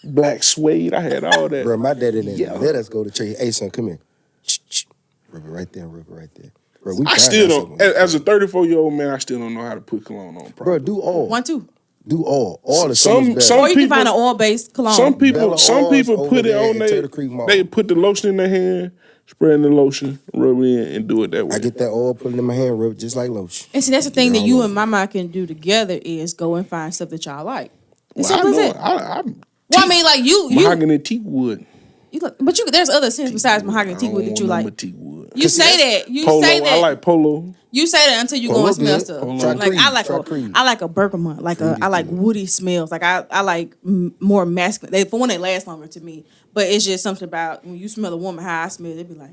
black suede. I had all that. Bro, my daddy didn't let us go to church. Hey, son, come here. Rub it right there, rub it right there. Bro, we I find still ourselves don't. on As a 34-year-old man, I still don't know how to put cologne on. Bro, Properly. do all. 1, 2. Do all. All the Some- better. some- Or you can people- find an oil-based cologne. Some people Bella Oils put it over there on at Turtle Creek Mall. they put the lotion in their hand, spray in the lotion, rub it in, and do it that way. I get that oil, put it in my hand, rub it just like lotion. And see, that's the thing Get that all you over. and Mama can do together is go and find stuff that y'all like. It's Well, I simple as know. that. I'm Well, I mean, like you mahogany teak wood. look, but there's other scents besides mahogany teak wood that you like. Teak wood. You say that. You Polo. say that. I like polo. You say that until you go Polo and smell good. stuff. Polo Like Creed. I Creed. like a bergamot. I like woody smells. Like I like more masculine. For one, they last longer to me. But it's just something about when you smell a woman how I smell. They be like,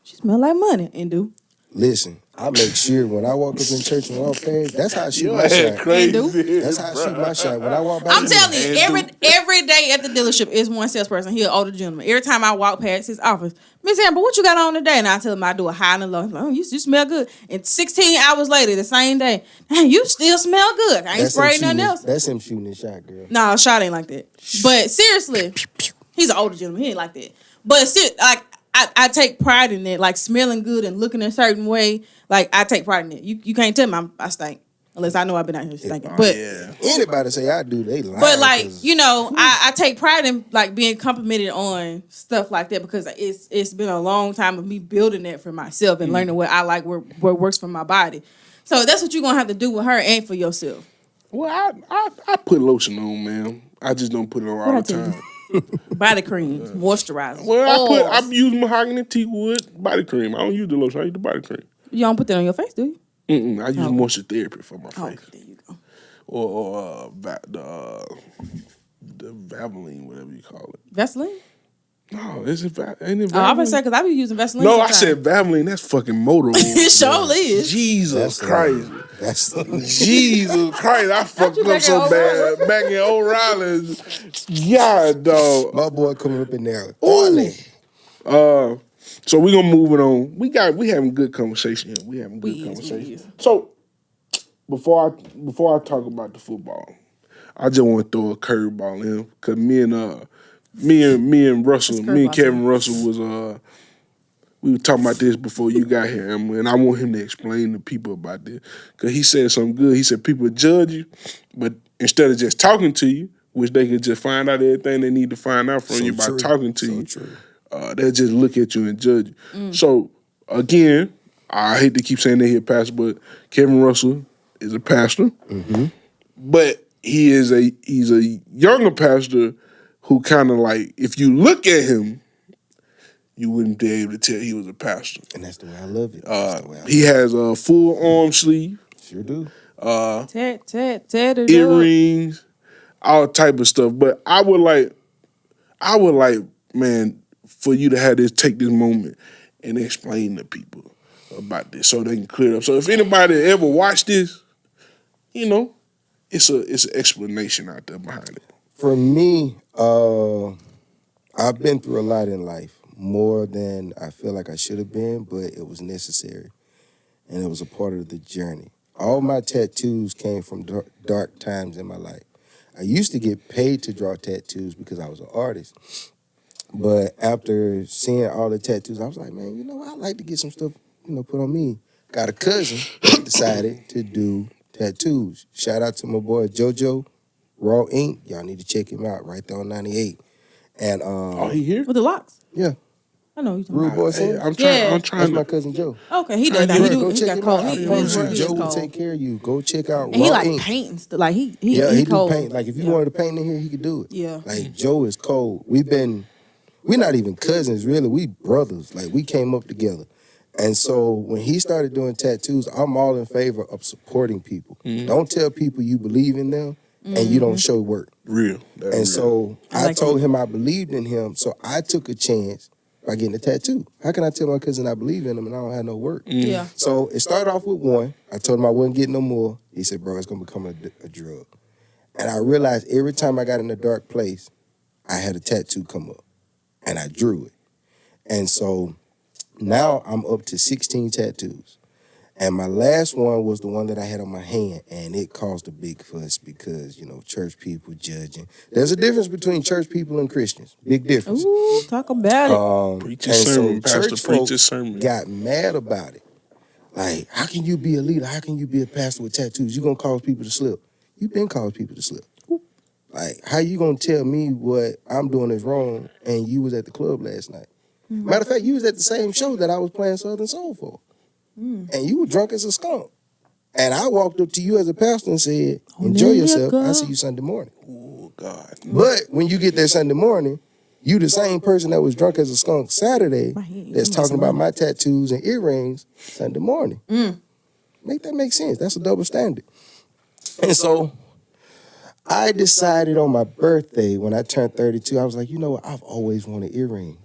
she smell like money and do. Listen, I make sure when I walk up in church and walk past, that's how I shoot my That's shot. crazy. That's how I shoot my shot. When I walk by, I'm telling you, every day at the dealership is one salesperson. He an older gentleman. Every time I walk past his office, Miss Amber, what you got on today? And I tell him I do a high and a low. He's like, oh, you smell good. And 16 hours later, the same day, man, you still smell good. I ain't sprayed nothing else. That's him shooting his shot, girl. No, shot ain't like that. But seriously, he's an older gentleman. He ain't like that. But like I take pride in it, like smelling good and looking a certain way. Like I take pride in it. You can't tell me I stink. Unless I know I've been out here stinking. Anybody say I do, they lying. But like, I take pride in like being complimented on stuff like that because it's been a long time of me building that for myself and learning what I like, what works for my body. So that's what you're gonna have to do with her and for yourself. Well, I put lotion on, man. I just don't put it on all the time. Body creams, moisturizer. Well, I'm using mahogany teakwood body cream. I don't use the lotion. I use the body cream. You don't put that on your face, do you? I use moisture therapy for my face. Okay, there you go. Or the Vaseline, whatever you call it. Vaseline? No, ain't it Vaseline? I was gonna say because I be using Vaseline. No, sometimes. I said Vaseline. That's fucking motor oil. It sure is. Jesus Christ. Jesus Christ, I fucked you up back so in bad. Back in O'Reilly's. Yeah, dog. My boy coming up in there. So we gonna move it on. We having good conversation here. We having good conversation. So before I talk about the football, I just want to throw a curveball in because me and Kevin Russell was we were talking about this before you got here, and I want him to explain to people about this because he said something good. He said people judge you, but instead of just talking to you, which they could just find out everything they need to find out from you by talking to you, they'll just look at you and judge you. So again, I hate to keep saying that here, pastor, but Kevin Russell is a pastor, but he's a younger pastor who kind of like, if you look at him, you wouldn't be able to tell he was a pastor. And that's the way I love it. He has a full arm sleeve. Sure do. Earrings, all type of stuff. But I would like, man, for you to take this moment and explain to people about this so they can clear it up. So if anybody ever watched this, it's an explanation out there behind it. For me, I've been through a lot in life, more than I feel like I should have been, but it was necessary, and it was a part of the journey. All my tattoos came from dark times in my life. I used to get paid to draw tattoos because I was an artist, but after seeing all the tattoos, I was like, man, I'd like to get some stuff, put on me. Got a cousin that decided to do tattoos. Shout out to my boy JoJo, Raw Ink. Y'all need to check him out right there on 98. And he here? With the locks? Yeah. I know you talking Rude about. Boy Sims? I'm trying That's my cousin Joe. Okay, he does that. Go He check got him cold. out. I promise you, Joe will take care of you. Go check out And he Raw like Ink. painting stuff. Like he he cold. do paint. Like if you wanted to paint in here, he could do it. Yeah. Like Joe is cold. We're not even cousins really. We brothers. Like we came up together. And so when he started doing tattoos, I'm all in favor of supporting people. Don't tell people you believe in them and you don't show work. Real. So I told him I believed in him, so I took a chance by getting a tattoo. How can I tell my cousin I believe in him and I don't have no work? Yeah. So it started off with one. I told him I wasn't getting no more. He said, bro, it's going to become a drug. And I realized every time I got in a dark place, I had a tattoo come up. And I drew it. And so now I'm up to 16 tattoos. And my last one was the one that I had on my hand, and it caused a big fuss because, church people judging. There's a difference between church people and Christians. Big difference. Ooh, talk about it. Preach his sermon, Pastor. Church Preach folks his sermon. got mad about it. Like, how can you be a leader? How can you be a pastor with tattoos? You're going to cause people to slip. You've been causing people to slip. Like, how you going to tell me what I'm doing is wrong and you was at the club last night? Matter of fact, you was at the same show that I was playing Southern Soul for. And you were drunk as a skunk. And I walked up to you as a pastor and said, enjoy yourself. I'll see you Sunday morning. Oh, God. But when you get there Sunday morning, you the same person that was drunk as a skunk Saturday that's talking about my tattoos and earrings Sunday morning. Make that make sense. That's a double standard. And so I decided on my birthday when I turned 32, I was like, what? I've always wanted earrings.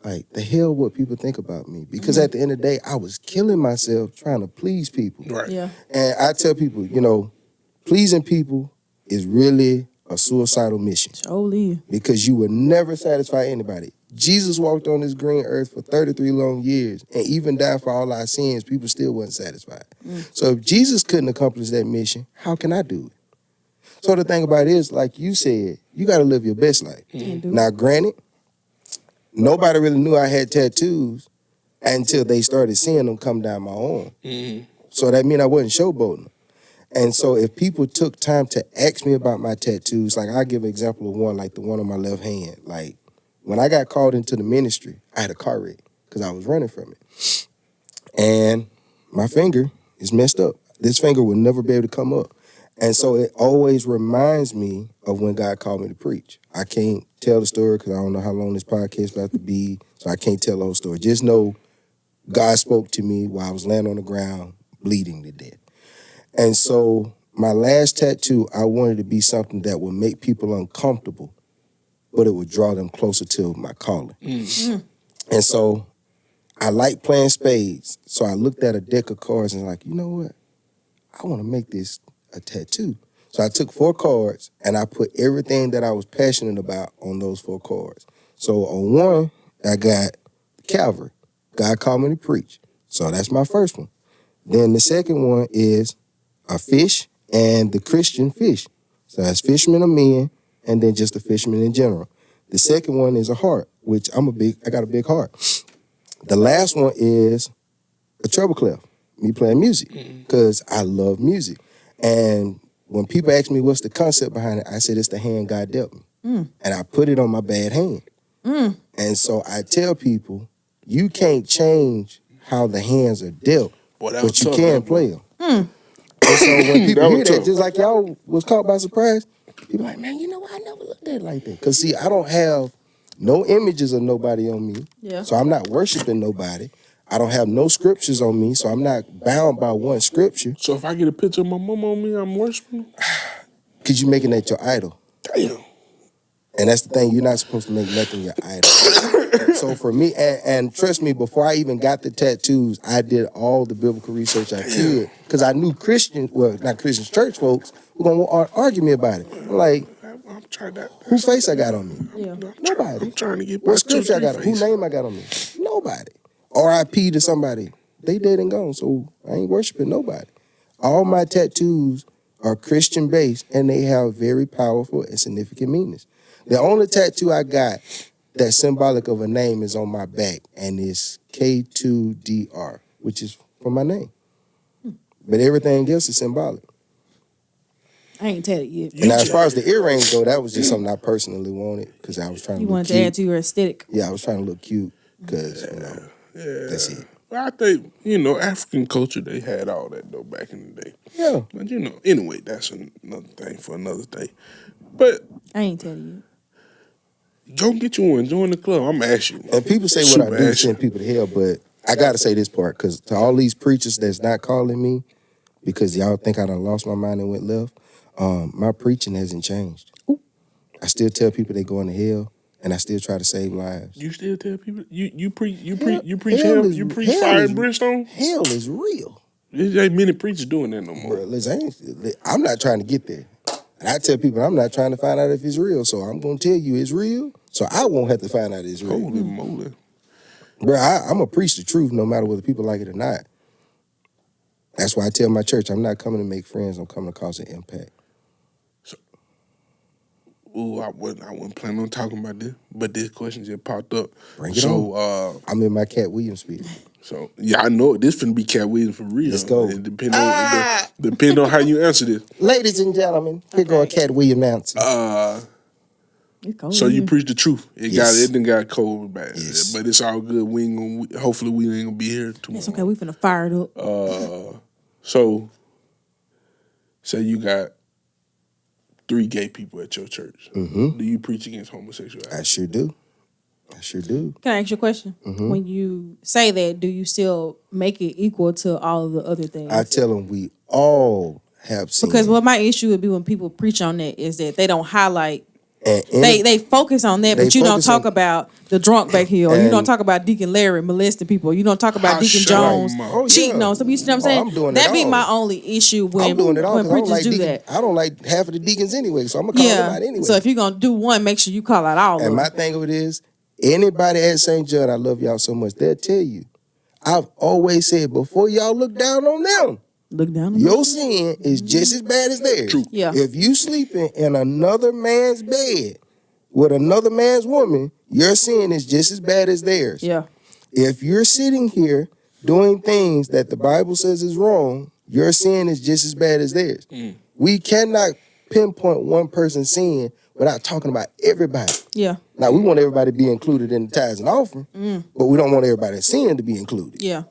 Like, the hell what people think about me. Because at the end of the day, I was killing myself trying to please people. Right. Yeah. And I tell people, pleasing people is really a suicidal mission. Totally. Because you will never satisfy anybody. Jesus walked on this green earth for 33 long years and even died for all our sins. People still wasn't satisfied. So if Jesus couldn't accomplish that mission, how can I do it? So the thing about it is, like you said, you got to live your best life. Now, granted, nobody really knew I had tattoos until they started seeing them come down my arm. So that meant I wasn't showboating them. And so if people took time to ask me about my tattoos, like I'll give an example of one, like the one on my left hand. Like when I got called into the ministry, I had a car wreck because I was running from it. And my finger is messed up. This finger will never be able to come up. And so it always reminds me of when God called me to preach. I can't tell the story because I don't know how long this podcast is about to be, so I can't tell the whole story. Just know God spoke to me while I was laying on the ground, bleeding to death. And so my last tattoo, I wanted to be something that would make people uncomfortable, but it would draw them closer to my calling. And so I like playing spades. So I looked at a deck of cards and like, you know what? I want to make this a tattoo. So I took 4 cards and I put everything that I was passionate about on those 4 cards. So on one, I got Calvary. God called me to preach. So that's my first one. Then the second one is a fish and the Christian fish. So that's fishermen of men and then just the fishermen in general. The second one is a heart, which I got a big heart. The last one is a treble clef, me playing music, because I love music. And when people ask me what's the concept behind it, I said it's the hand God dealt me. And I put it on my bad hand. And so I tell people, you can't change how the hands are dealt, but you can play them. And so when people hear that, just like y'all was caught by surprise, people like, man, you know what? I never looked at it like that. Because see, I don't have no images of nobody on me. Yeah. So I'm not worshiping nobody. I don't have no scriptures on me, so I'm not bound by one scripture. So if I get a picture of my mom on me, I'm worshiping her? Because you're making that your idol. Damn. And that's the thing, you're not supposed to make nothing your idol. So for me, and trust me, before I even got the tattoos, I did all the biblical research I could. Because I knew not Christians, church folks were going to argue me about it. I'm like, I'm trying that. whose face I got on me? Yeah. Nobody. I'm trying to get What scripture I got on? Whose name I got on me? Nobody. R.I.P. to somebody. They dead and gone, so I ain't worshiping nobody. All my tattoos are Christian based, and they have very powerful and significant meanings. The only tattoo I got that's symbolic of a name is on my back, and it's K2DR, which is for my name. But everything else is symbolic. I ain't tell it yet. And now, as far as the earrings go, that was just something I personally wanted because I was trying to You look wanted cute. to add to your aesthetic. Yeah, I was trying to look cute because, that's it. Well, I think, African culture, they had all that, though, back in the day. Yeah. But, anyway, that's another thing for another day. But I ain't tell you. go get you one. Join the club. I'm asking you. And people say what I do send people to hell, but I got to say this part because to all these preachers that's not calling me because y'all think I done lost my mind and went left, my preaching hasn't changed. I still tell people they going to hell, and I still try to save lives. You still tell people you preach hell you preach fire and brimstone? Hell is real. There ain't many preachers doing that no more. Bro, listen, I'm not trying to get there. And I tell people I'm not trying to find out if it's real, so I'm going to tell you it's real, so I won't have to find out it's real. Holy moly. Bro, I'm going to preach the truth no matter whether people like it or not. That's why I tell my church I'm not coming to make friends, I'm coming to cause an impact. I wasn't planning on talking about this, but this question just popped up. Bring it on. I'm in my Cat Williams speed. So, yeah, I know this finna be Cat Williams for real. Let's go. It depend on how you answer this. Ladies and gentlemen, here go a Cat Williams answer. So you preach the truth. Yes. It done got cold bad. Yes. But it's all good. Hopefully we ain't gonna be here tomorrow. It's okay. We finna fire it up. So, say you got 3 gay people at your church. Do you preach against homosexuality? I sure do. Can I ask you a question? When you say that, do you still make it equal to all of the other things? I tell them we all have sin. Because what my issue would be when people preach on that is that they don't highlight. And They focus on that, but you don't talk about the drunk back here, or you don't talk about Deacon Larry molesting people. You don't talk about Deacon Jones cheating on some. You see what I'm saying? I'm doing That'd it be all. my only issue when I'm doing it all because preachers do that. I don't like half of the deacons anyway, so I'm going to call them out anyway. So if you're going to do one, make sure you call out all of And them. my thing of it is, anybody at St. John, I love y'all so much, they'll tell you. I've always said, before y'all look down on them, Look down on your sin is just as bad as theirs. True. Yeah. If you sleeping in another man's bed with another man's woman, your sin is just as bad as theirs. Yeah. If you're sitting here doing things that the Bible says is wrong, Your sin is just as bad as theirs. We cannot pinpoint one person's sin without talking about everybody. Yeah. Now, we want everybody to be included in the tithes and offering, but we don't want everybody's sin to be included. Yeah.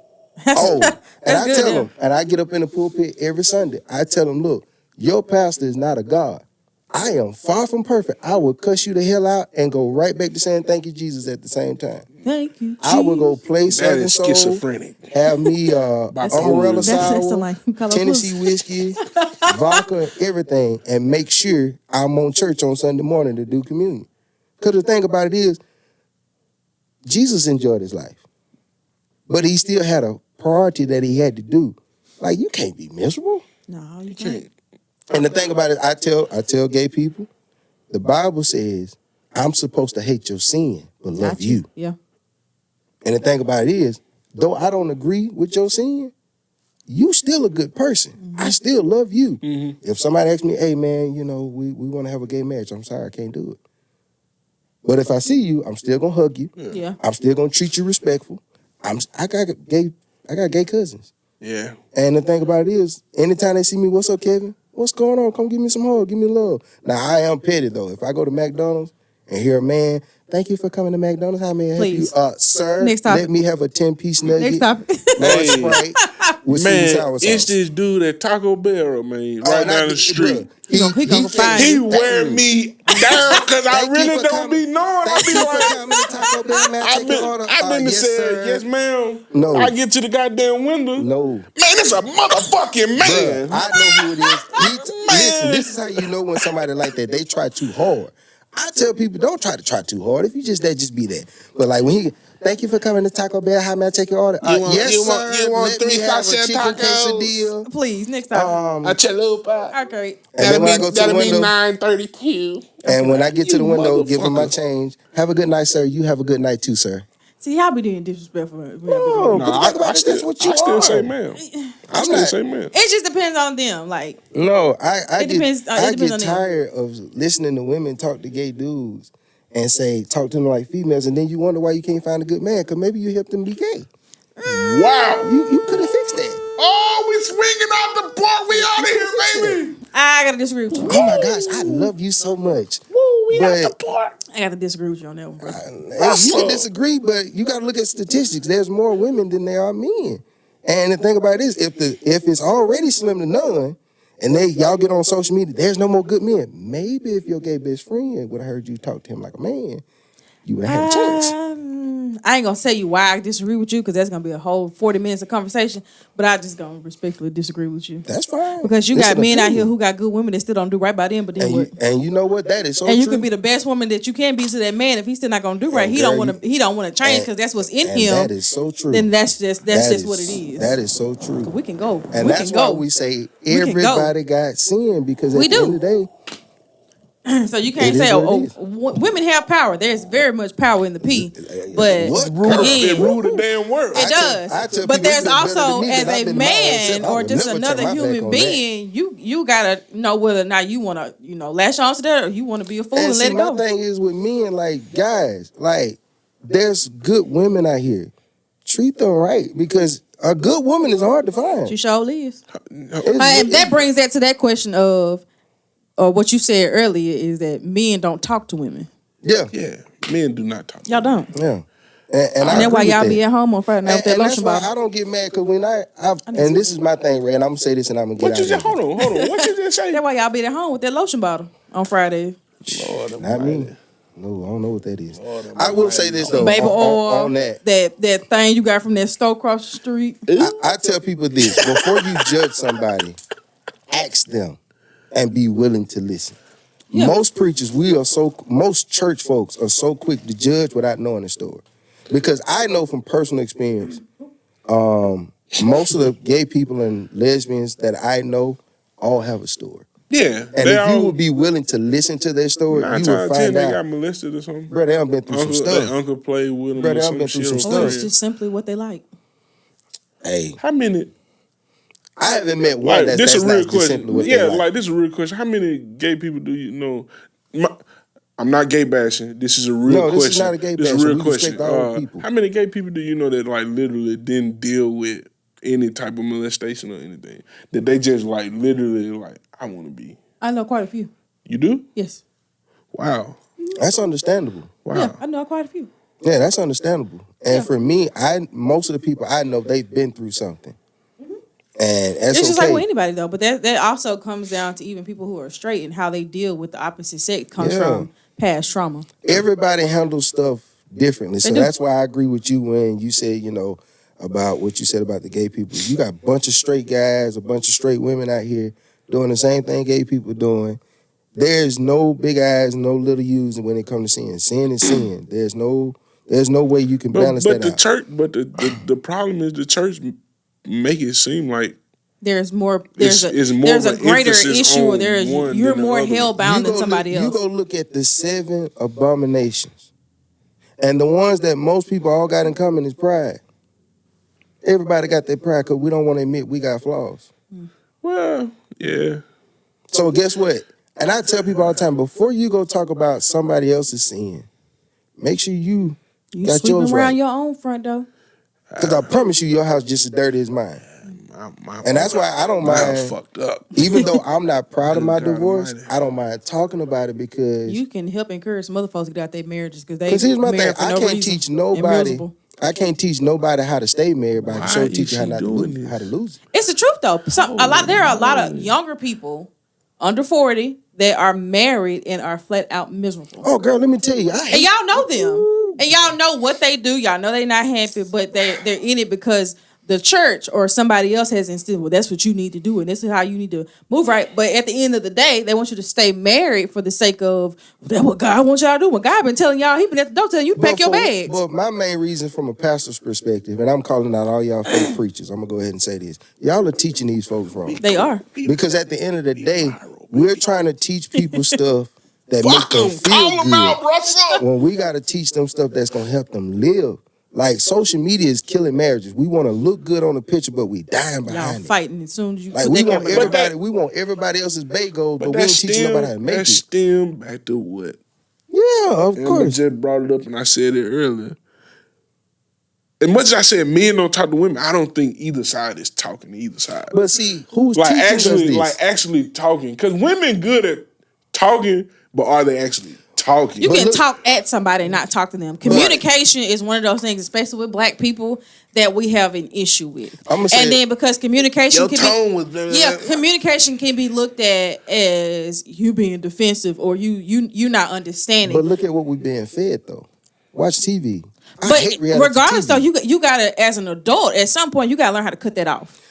Oh, and I good, tell yeah. them, and I get up in the pulpit every Sunday. I tell them, look, your pastor is not a God. I am far from perfect. I will cuss you the hell out and go right back to saying thank you, Jesus at the same time. Thank you, I will go play That Southern is Soul, schizophrenic. have me umbrella That's sour, like Tennessee whiskey, vodka, everything, and make sure I'm on church on Sunday morning to do communion. Because the thing about it is, Jesus enjoyed his life, but he still had a priority that he had to do. Like, you can't be miserable. No, you can't. And the thing about it, I tell gay people, the Bible says, I'm supposed to hate your sin, but love Got you. Yeah. And the thing about it is, though I don't agree with your sin, you still a good person. I still love you. If somebody asks me, hey man, we want to have a gay marriage, I'm sorry, I can't do it. But if I see you, I'm still gonna hug you. Yeah. I'm still gonna treat you respectful. I got gay cousins. Yeah. And the thing about it is, anytime they see me, what's up, Kevin? What's going on? Come give me some hug, give me love. Now, I am petty, though. If I go to McDonald's and hear a man, thank you for coming to McDonald's, how may I help you? Please. Sir, Next topic. let me have a 10-piece nugget. Next topic. Large Hey. Sprite with sweet and Man, sour sauce. it's this dude at Taco Bell, man, Oh, right not down the the- street. bruh. He gonna find He you. wear me down because I Thank you really for don't coming. be knowing. I Thank be you for like, coming to Taco Bell, man. I've Take your order. been to Yes, say, sir. yes, ma'am. No. I get to the goddamn window. No. Man, it's a motherfucking man. Bruh, I know who it is. Man. Listen, this is how you know when somebody like that, they try too hard. I tell people, don't try too hard. If you just that, just be that. But like when he, thank you for coming to Taco Bell. How may I take your order? Yes, you sir. want Let 3 me have a sausage chicken tacos? quesadilla. Please, next topic. A chalupa. Okay. And then when I go to the That'll be window, $9.32. and when I get to the You window, give him my motherfucker. change. Have a good night, sir. You have a good night too, sir. See, y'all be doing disrespectful. No, No, but think about it. That's what you I still are. say ma'am. I I'm still not- say ma'am. It just depends on them. Like, No, I It depends- it I depends get on them. tired of listening to women talk to gay dudes and talk to them like females, and then you wonder why you can't find a good man, because maybe you helped them be gay. Wow. You could have fixed that. Oh, we swinging out the park. We out of here, baby. I gotta disagree with you. Oh my gosh, I love you so much. Woo, we But- out the park. I gotta disagree with you on that one, bro. And you can disagree, but you got to look at statistics. There's more women than there are men. And the thing about it is, if it's already slim to none, and y'all get on social media, there's no more good men. Maybe if your gay best friend would have heard you talk to him like a man, you would have had a chance. I ain't gonna tell you why I disagree with you, because that's gonna be a whole 40 minutes of conversation. But I just gonna respectfully disagree with you. That's fine. Because you It's got an men out opinion. here who got good women that still don't do right by them, but then what? And you know what? That is so And true. you can be the best woman that you can be to that man. If he's still not gonna do right, And he girl, don't want to change and- because that's what's in and him. that is so true. Then that's just That what it is. That is so true. We can go. And we that's can why go. we say can go. everybody got sin, because at We the do. end of the day, So you can't It say, is what it women have power. There's very much power in the P. But What? again, It rule the damn world. it does. I tell But people there's it's better also, than me, as 'cause I've a been by myself. man I or would just never turn another my back human on being, you gotta know whether or not you want to, latch on to that, or you want to be a fool and, And let see, it my go. thing is with men, like, guys, like, there's good women out here. Treat them right, because a good woman is hard to find. She surely is. It's- And that brings that to that question of, or what you said earlier, is that men don't talk to women. yeah, Yeah, men do not talk. Y'all don't. yeah. And I And that's why agree with y'all that. be at home on Friday night with that And that's lotion why bottle. I don't get mad, because when and this is my thing, Ray, and I'm gonna say this and I'm gonna get What out you of just, here. hold on. What you just say? That's why y'all be at home with that lotion bottle on Friday. Lord Not Almighty. me. No, I don't know what that is. I will say this though, Baby oil, on that. that thing you got from that store across the street. I tell people this: before you judge somebody, ask them and be willing to listen. Yeah. Most preachers, most church folks are so quick to judge without knowing the story. Because I know from personal experience, most of the gay people and lesbians that I know all have a story. Yeah, And they if you all, would be willing to listen to their story, 9 you times would out of 10 find they out. got molested or something. Bro, they done been through some Uncle, stuff. their uncle played with them. Bro, or they done some been through shit some or stuff. Or something. it's just simply what they like. Hey, How many? I haven't met one Like, that's this is a real not just simply question. what Yeah, they like. like this is a real question. How many gay people do you know? I'm not gay bashing. This is a real No, question. this is not a gay This is bashing. a real We question. respect all people. How many gay people do you know that like literally didn't deal with any type of molestation or anything. That they just like literally like, I want to be. I know quite a few. You do? Yes. Wow. That's understandable. Wow. Yeah, I know quite a few. Yeah, that's understandable. And for me, most of the people I know, they've been through something. And that's It's just okay. like with anybody though, but that also comes down to even people who are straight and how they deal with the opposite sex comes from past trauma. Everybody handles stuff differently. So do. that's why I agree with you when you say, about what you said about the gay people. You got a bunch of straight guys, a bunch of straight women out here doing the same thing gay people doing. There's no big eyes, no little U's when it comes to sin. Sin is sin. There's no way you can balance that out. The problem is the church make it seem like there's a a greater issue, or you're more hell bound than somebody else. You go look at the 7 abominations, and the ones that most people all got in common is pride. Everybody got their pride because we don't want to admit we got flaws. Well, yeah. So guess what? And I tell people all the time, before you go talk about somebody else's sin, make sure you got sweeping yours around right. your own front door. Because I promise you, your house just as dirty as mine. And that's why I don't mind. Fucked up. Even though I'm not proud of my God divorce, almighty. I don't mind talking about it because You can help encourage some other folks to get out their marriages because here's my thing. married for I no can't reason teach and nobody. miserable. I can't teach nobody how to stay married, but I can Why show is teach you she how doing to lose it. It's the truth though. There are a lot of younger people under 40 that are married and are flat out miserable. Oh, girl, let me tell you. And y'all know them. And y'all know what they do. Y'all know they're not happy, but they're in it because the church or somebody else has instilled, well, that's what you need to do, and this is how you need to move right. But at the end of the day, they want you to stay married for the sake of that's what God wants y'all to do. When God been telling y'all, he been at the door telling you to pack your bags. But my main reason from a pastor's perspective, and I'm calling out all y'all fake preachers, I'm going to go ahead and say this. Y'all are teaching these folks wrong. They are. Because at the end of the day, we're trying to teach people stuff that make them feel Call them out, good. Russell. When we got to teach them stuff that's going to help them live. Like, social media is killing marriages. We want to look good on the picture, but we dying Y'all behind it. fighting as soon as you Like, put we that want camera. we want everybody else's bagels, but we that ain't teaching nobody how to make that it. stem back to what? Yeah, of Amber course. just brought it up, and I said it earlier. As much as I said men don't talk to women, I don't think either side is talking to either side. But see, who's like teaching actually, us this? like actually talking, because women good at talking, but are they actually talking? You can look- talk at somebody and not talk to them. Communication is one of those things, especially with black people, that we have an issue with. I'ma say And then because communication Your can tone be, was communication can be looked at as you being defensive or you not understanding. But look at what we're being fed, though. Watch TV. I But hate reality regardless, TV. though, you gotta, as an adult, at some point, you gotta learn how to cut that off.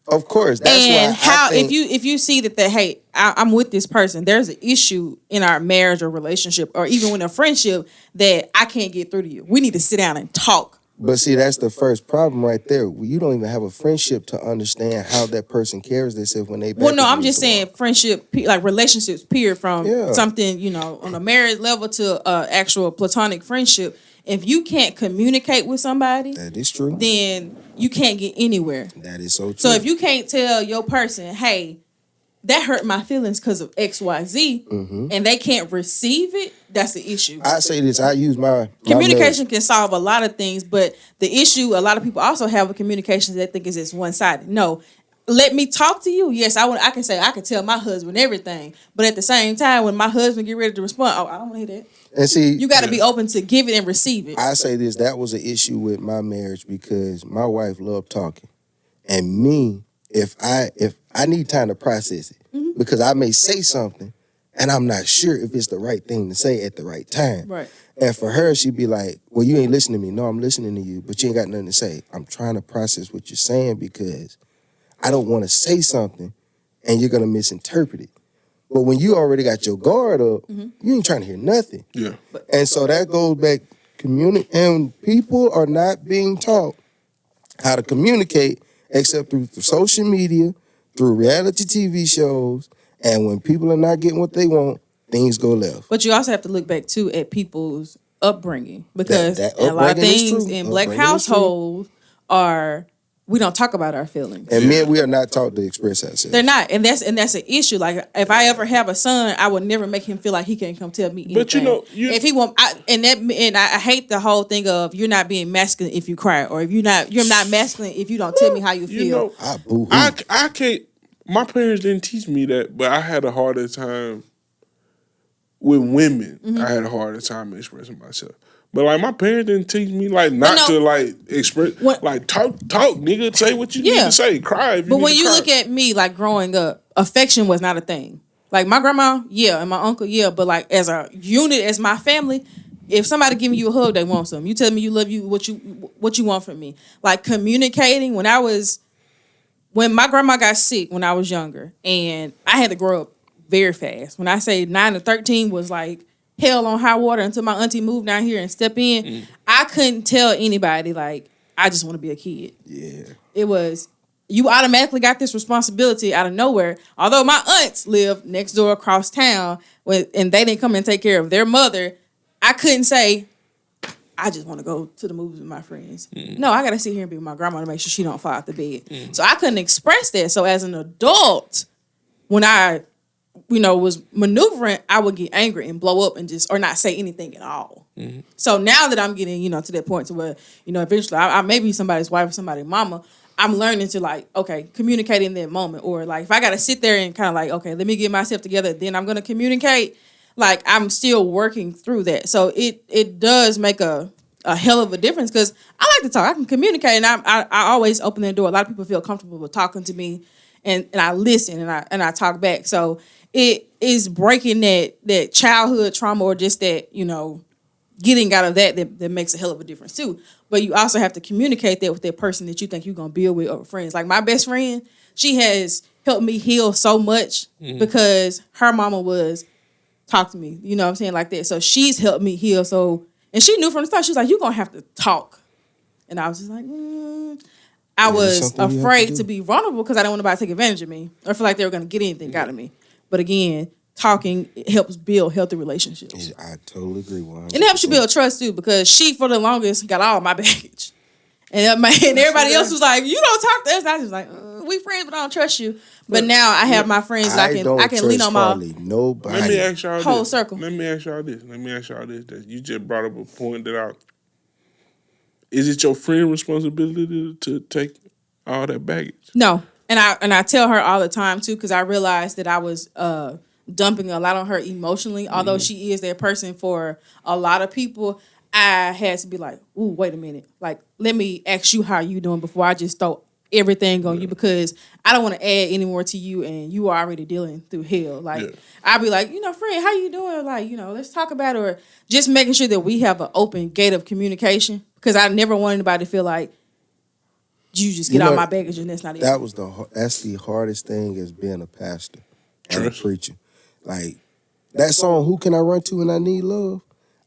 Of course, that's And why how I think, if you see that hey, I'm with this person, there's an issue in our marriage or relationship or even in a friendship that I can't get through to you. We need to sit down and talk. But see, that's the first problem right there. You don't even have a friendship to understand how that person carries themselves when they. Well, no, I'm just saying friendship, like relationships, period, from Yeah. something, on a marriage level to actual platonic friendship. If you can't communicate with somebody, That is true. then you can't get anywhere. That is so true. So if you can't tell your person, hey, that hurt my feelings because of X, Y, Z, and they can't receive it, that's the issue. I say this, I use my Communication can solve a lot of things, but the issue a lot of people also have with communication they think is it's one-sided. No, let me talk to you. Yes, I can say I can tell my husband everything, but at the same time, when my husband get ready to respond, I don't want to hear that. And see, You got to be open to give it and receive it. I say this, that was an issue with my marriage because my wife loved talking. And me, if I need time to process it, because I may say something and I'm not sure if it's the right thing to say at the right time. Right. And for her, she'd be like, well, you ain't listening to me. No, I'm listening to you, but you ain't got nothing to say. I'm trying to process what you're saying because I don't want to say something and you're going to misinterpret it. But when you already got your guard up, you ain't trying to hear nothing. Yeah. And so that goes back, and people are not being taught how to communicate except through social media, through reality TV shows, and when people are not getting what they want, things go left. But you also have to look back too at people's upbringing because That a lot of upbringing is things true. in black Upbringing is true. households are we don't talk about our feelings. And men, we are not taught to express ourselves. They're not, and that's an issue. Like if I ever have a son, I would never make him feel like he can't come tell me anything. But you know, if he want, I hate the whole thing of you're not being masculine if you cry, or if you're not masculine if you don't tell me how you feel. You know, I can't. My parents didn't teach me that, but I had a harder time with women. Mm-hmm. I had a harder time expressing myself. But like my parents didn't teach me like not to like express like talk nigga, say what you need to say, cry if you But need when to you cry. look at me like growing up, affection was not a thing. Like my grandma, yeah, and my uncle, yeah, but like as a unit, as my family, if somebody giving you a hug, they want something. You tell me you love you, what you want from me. Like communicating when my grandma got sick when I was younger, and I had to grow up very fast. When I say 9 to 13 was like hell on high water until my auntie moved down here and stepped in. I couldn't tell anybody like I just want to be a kid. Yeah, it was you automatically got this responsibility out of nowhere. Although my aunts lived next door across town, and they didn't come and take care of their mother, I couldn't say I just want to go to the movies with my friends. No, I got to sit here and be with my grandma to make sure she don't fall out the bed. So I couldn't express that. So as an adult, when I was maneuvering, I would get angry and blow up and or not say anything at all. So now that I'm getting, to that point to where, eventually I may be somebody's wife or somebody's mama, I'm learning to like, okay, communicate in that moment. Or like, if I got to sit there and kind of like, okay, let me get myself together, then I'm going to communicate. Like, I'm still working through that. So it does make a hell of a difference because I like to talk. I can communicate, and I always open the door. A lot of people feel comfortable with talking to me, and I listen and I talk back. So it is breaking that childhood trauma or just that, getting out of that makes a hell of a difference too. But you also have to communicate that with that person that you think you're going to build with over friends. Like my best friend, she has helped me heal so much because her mama was talk to me, you know what I'm saying, like that. So she's helped me heal. So, and she knew from the start, she was like, you're going to have to talk. And I was just like, I was afraid to be vulnerable because I didn't want nobody to take advantage of me or feel like they were going to get anything out of me. But again, talking helps build healthy relationships. I totally agree 100%. And it helps you build trust too, because she for the longest got all my baggage. And everybody else was like, you don't talk to us. I was like, we friends, but I don't trust you. But now I have my friends that I can lean on my nobody. Let me ask y'all whole this. circle. Let me ask y'all this. That you just brought up a point that is it your friend's responsibility to take all that baggage? No. And I tell her all the time too, because I realized that I was dumping a lot on her emotionally. Although she is that person for a lot of people, I had to be like, ooh, wait a minute. Like, let me ask you how you doing before I just throw everything on you, because I don't want to add any more to you and you are already dealing through hell. Like, I'll be like, friend, how you doing? Like, let's talk about it. Or just making sure that we have an open gate of communication, because I never want anybody to feel like you just get all my baggage and that's not it. That's the hardest thing as being a pastor and a preacher. Like, that song, Who Can I Run To When I Need Love?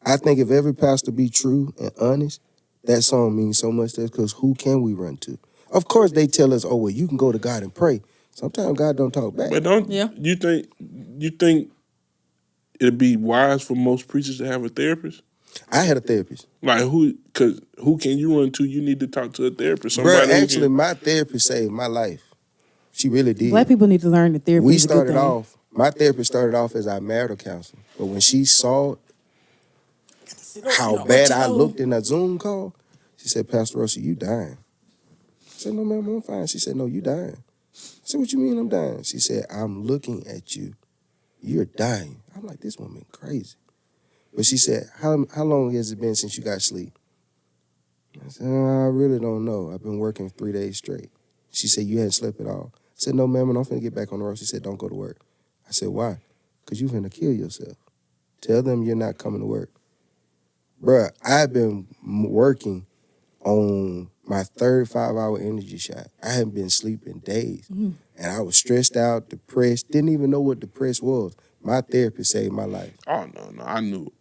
I think if every pastor be true and honest, that song means so much to us, because who can we run to? Of course, they tell us, oh, well, you can go to God and pray. Sometimes God don't talk back. But you think it'd be wise for most preachers to have a therapist? I had a therapist. Like who can you run to? You need to talk to a therapist. Bro, my therapist saved my life. She really did. Black people need to learn that therapy is a good thing. My therapist started off as our marital counselor. But when she saw how bad I looked in a Zoom call, she said, Pastor Russell, you dying. I said, no, ma'am, I'm fine. She said, no, you dying. I said, what you mean I'm dying? She said, I'm looking at you. You're dying. I'm like, this woman crazy. But she said, how long has it been since you got sleep? I said, I really don't know. I've been working 3 days straight. She said, you hadn't slept at all. I said, no, ma'am, I'm finna get back on the road. She said, don't go to work. I said, why? Because you finna kill yourself. Tell them you're not coming to work. Bruh, I've been working on my third 5-hour energy shot. I haven't been sleeping days. And I was stressed out, depressed, didn't even know what depressed was. My therapist saved my life. Oh, no, I knew.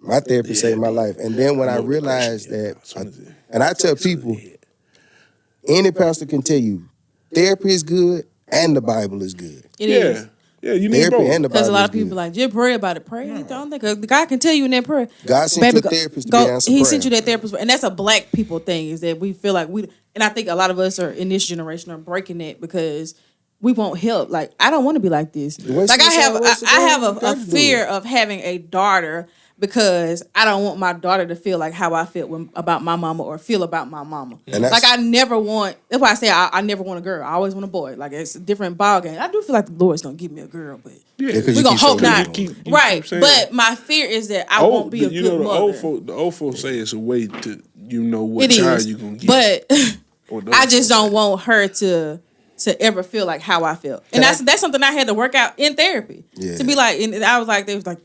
My therapist saved my life. And then when I realized that, and I tell people, any pastor can tell you, therapy is good and the Bible is good. It is. Yeah, you need Therapy both. and the Because a Bible lot is of people good. like, just pray about it. Pray. Don't think the God can tell you in that prayer. God sent Baby, you a therapist to be answered He prayer. sent you that therapist, and that's a black people thing. Is that we feel like and I think a lot of us are in this generation are breaking that because we won't help. Like I don't want to be like this. way Like suicide rates are I going, have you a gotta do fear it. of having a daughter because I don't want my daughter to feel like how I feel about my mama or feel about my mama. And that's- Like I never want. That's why I say I never want a girl. I always want a boy. Like it's a different ball game. I do feel like the Lord's gonna give me a girl, but. Yeah, 'cause We you gonna keep hope saying not, you want right? keep saying But my fear is that I won't be a you good know, mother. the old folks say it's a way to what It child is, you gonna get. but Or the I old just folks don't say. want her to ever feel like how I felt, and that's something I had to work out in therapy. Yeah. To be like, and I was like, they was like,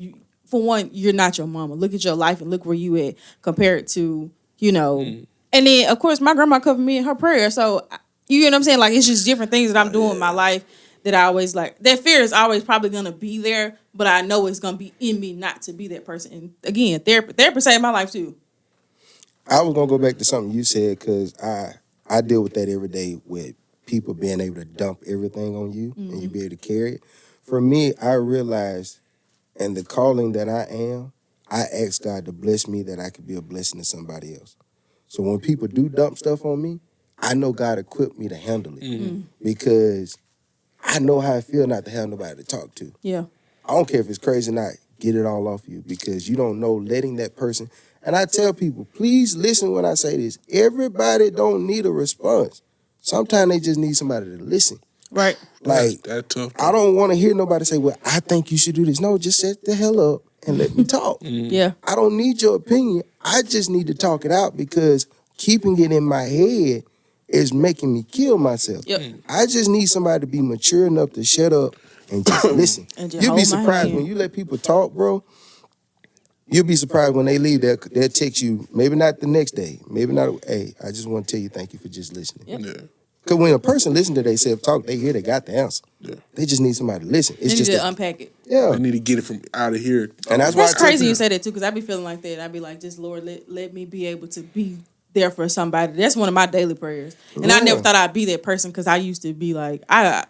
for one, you're not your mama. Look at your life and look where you at compared to And then of course my grandma covered me in her prayer, so you know what I'm saying. Like it's just different things that I'm doing in my life. That I always like. That fear is always probably gonna be there, but I know it's gonna be in me not to be that person. And again, therapy saved my life too. I was gonna go back to something you said because I deal with that every day with people being able to dump everything on you and you be able to carry it. For me, I realized in the calling that I am, I ask God to bless me that I could be a blessing to somebody else. So when people do dump stuff on me, I know God equipped me to handle it because I know how I feel not to have nobody to talk to. Yeah. I don't care if it's crazy or not. Get it all off you because you don't know letting that person. And I tell people, please listen when I say this. Everybody don't need a response. Sometimes they just need somebody to listen. Right. Like, That's tough. I don't want to hear nobody say, well, I think you should do this. No, just shut the hell up and let me talk. Yeah. I don't need your opinion. I just need to talk it out because keeping it in my head is making me kill myself. Yep. I just need somebody to be mature enough to shut up and just listen. And just You'll be hold my surprised hand. when you let people talk, bro. You'll be surprised when they leave. They'll text you, maybe not the next day, maybe not. Hey, I just want to tell you thank you for just listening. Yep. Yeah. Because when a person listens to themselves talk, they hear they got the answer. Yeah. They just need somebody to listen. It's They need just to unpack it. yeah. They need to get it from out of here. And that's why That's I tell crazy you people- say that too, because I be feeling like that. I be like, just Lord, let me be able to be there for somebody. That's one of my daily prayers. And I Yeah. never thought I'd be that person because I used to be like, I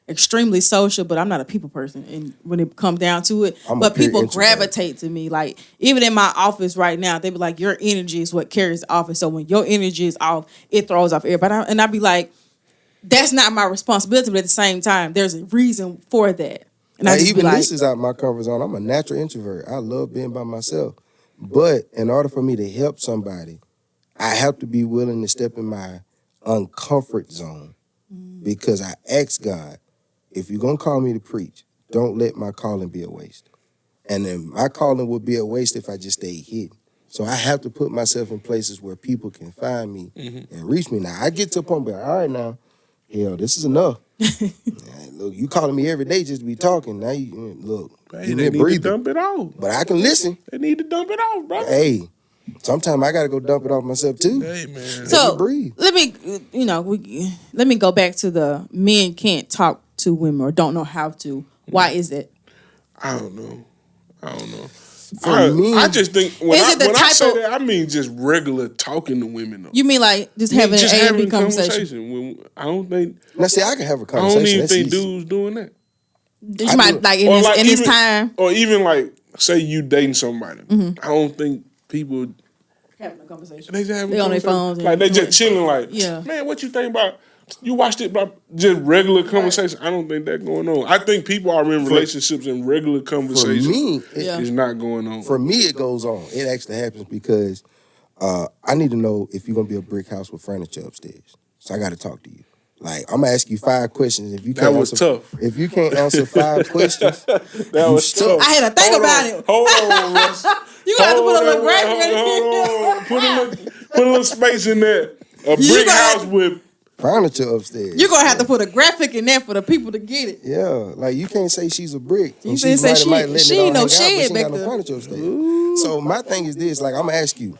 extremely social, but I'm not a people person. And when it comes down to it, I'm a but pure people introvert. gravitate to me. Like even in my office right now, they be like, your energy is what carries the office. So when your energy is off, it throws off everybody. And I be like, that's not my responsibility, but at the same time, there's a reason for that. And I Now, just be even like, this is out my comfort zone. I'm a natural introvert. I love being by myself. But in order for me to help somebody, I have to be willing to step in my uncomfort zone because I ask God, if you're going to call me to preach, don't let my calling be a waste. And then my calling would be a waste if I just stayed hidden. So I have to put myself in places where people can find me and reach me. Now, I get to a point where, all right, now, hell, this is enough. Look, you calling me every day just to be talking. Now, you look, Hey, give they me a need to breather. dump it off. But I can listen. They need to dump it off, bro. Hey, sometimes I got to go dump it off myself, too. Hey, man. so breathe. let me, let me go back to the men can't talk to women or don't know how to. Why is that? I don't know. For me, I just think when Is it the I type say of- that, I mean just regular talking to women. Though. You mean like just Yeah, having just an A and B having conversation? When I don't think now see, I can have a I conversation. don't even That's think easy. dudes doing that. You I might do. like Or in like this even- time Or even like say you dating somebody. Mm-hmm. I don't think people having a conversation. they just having They on their conversation. phones and like they doing- just chilling. Like Yeah. man, what you think about? You watched it, but just regular conversation. I don't think that going on. I think people are in relationships and regular For conversation me, Yeah. is not going on. for me, it goes on. It actually happens because I need to know if you're gonna be a brick house with furniture upstairs. So I got to talk to you. Like I'm gonna ask you 5 questions. If you That can't was answer, tough. If you can't answer 5 questions, That you was stuck. tough. I had to think Hold about on. it. Hold on, Russ. You gotta put a little graphic in it. Hold on. Put a little space in there. A You brick gotta- house with furniture upstairs. You're gonna have to put a graphic in there for the people to get it. Yeah, like you can't say she's a brick. You And can't she's say letting she it all ain't no hang out, but shed she ain't back got no there. furniture upstairs. So my thing is this: like I'm gonna ask you,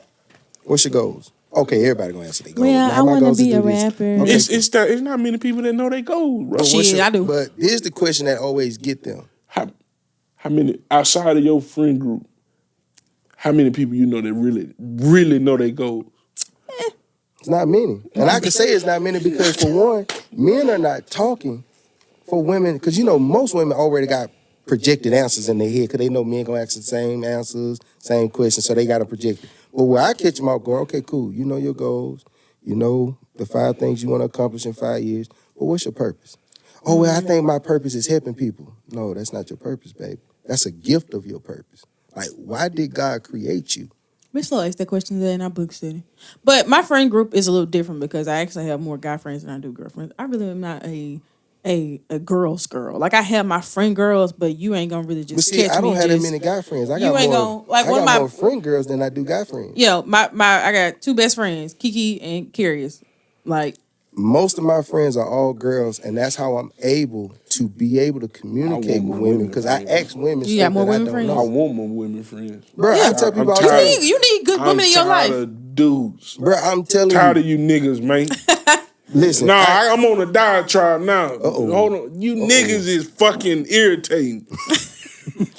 what's your goals? Okay, everybody gonna answer their goals. Well, Now, I my wanna goals is be do a this. rapper. Okay, it's not many people that know they goals, bro. Shit. what's I do. But here's the question that always get them. How many outside of your friend group? How many people you know that really know they goals? It's not many. And I can say it's not many because, for one, men are not talking for women, because you know most women already got projected answers in their head because they know men gonna ask the same answers, same questions, so they got to project it. But where I catch them out going, okay, cool, you know your goals, you know the 5 things you want to accomplish in 5 years, but what's your purpose? Oh, well, I think my purpose is helping people. No, that's not your purpose, baby. That's a gift of your purpose. Like, why did God create you? Miss Lowe asked that question today in our book study. But my friend group is a little different because I actually have more guy friends than I do girlfriends. I really am not a girl's girl. Like, I have my friend girls, but you ain't gonna really just But see, catch I don't me have that just, many guy friends. I you got ain't more. gonna like I one of got my more friend girls than I do guy friends. I got 2 best friends, Kiki and Curious. Like, most of my friends are all girls, and that's how I'm able to communicate with women because I ask women You stuff got more that I women don't friends? know. I want more women friends. Bro, Yeah. I tell people I'm all the tired. time. you need good women in your life. I'm tired of dudes. Bro, I'm telling Tired of you. you niggas, man. Listen, Nah, I'm on a diatribe now. Uh-oh. Hold on. You niggas is fucking irritating.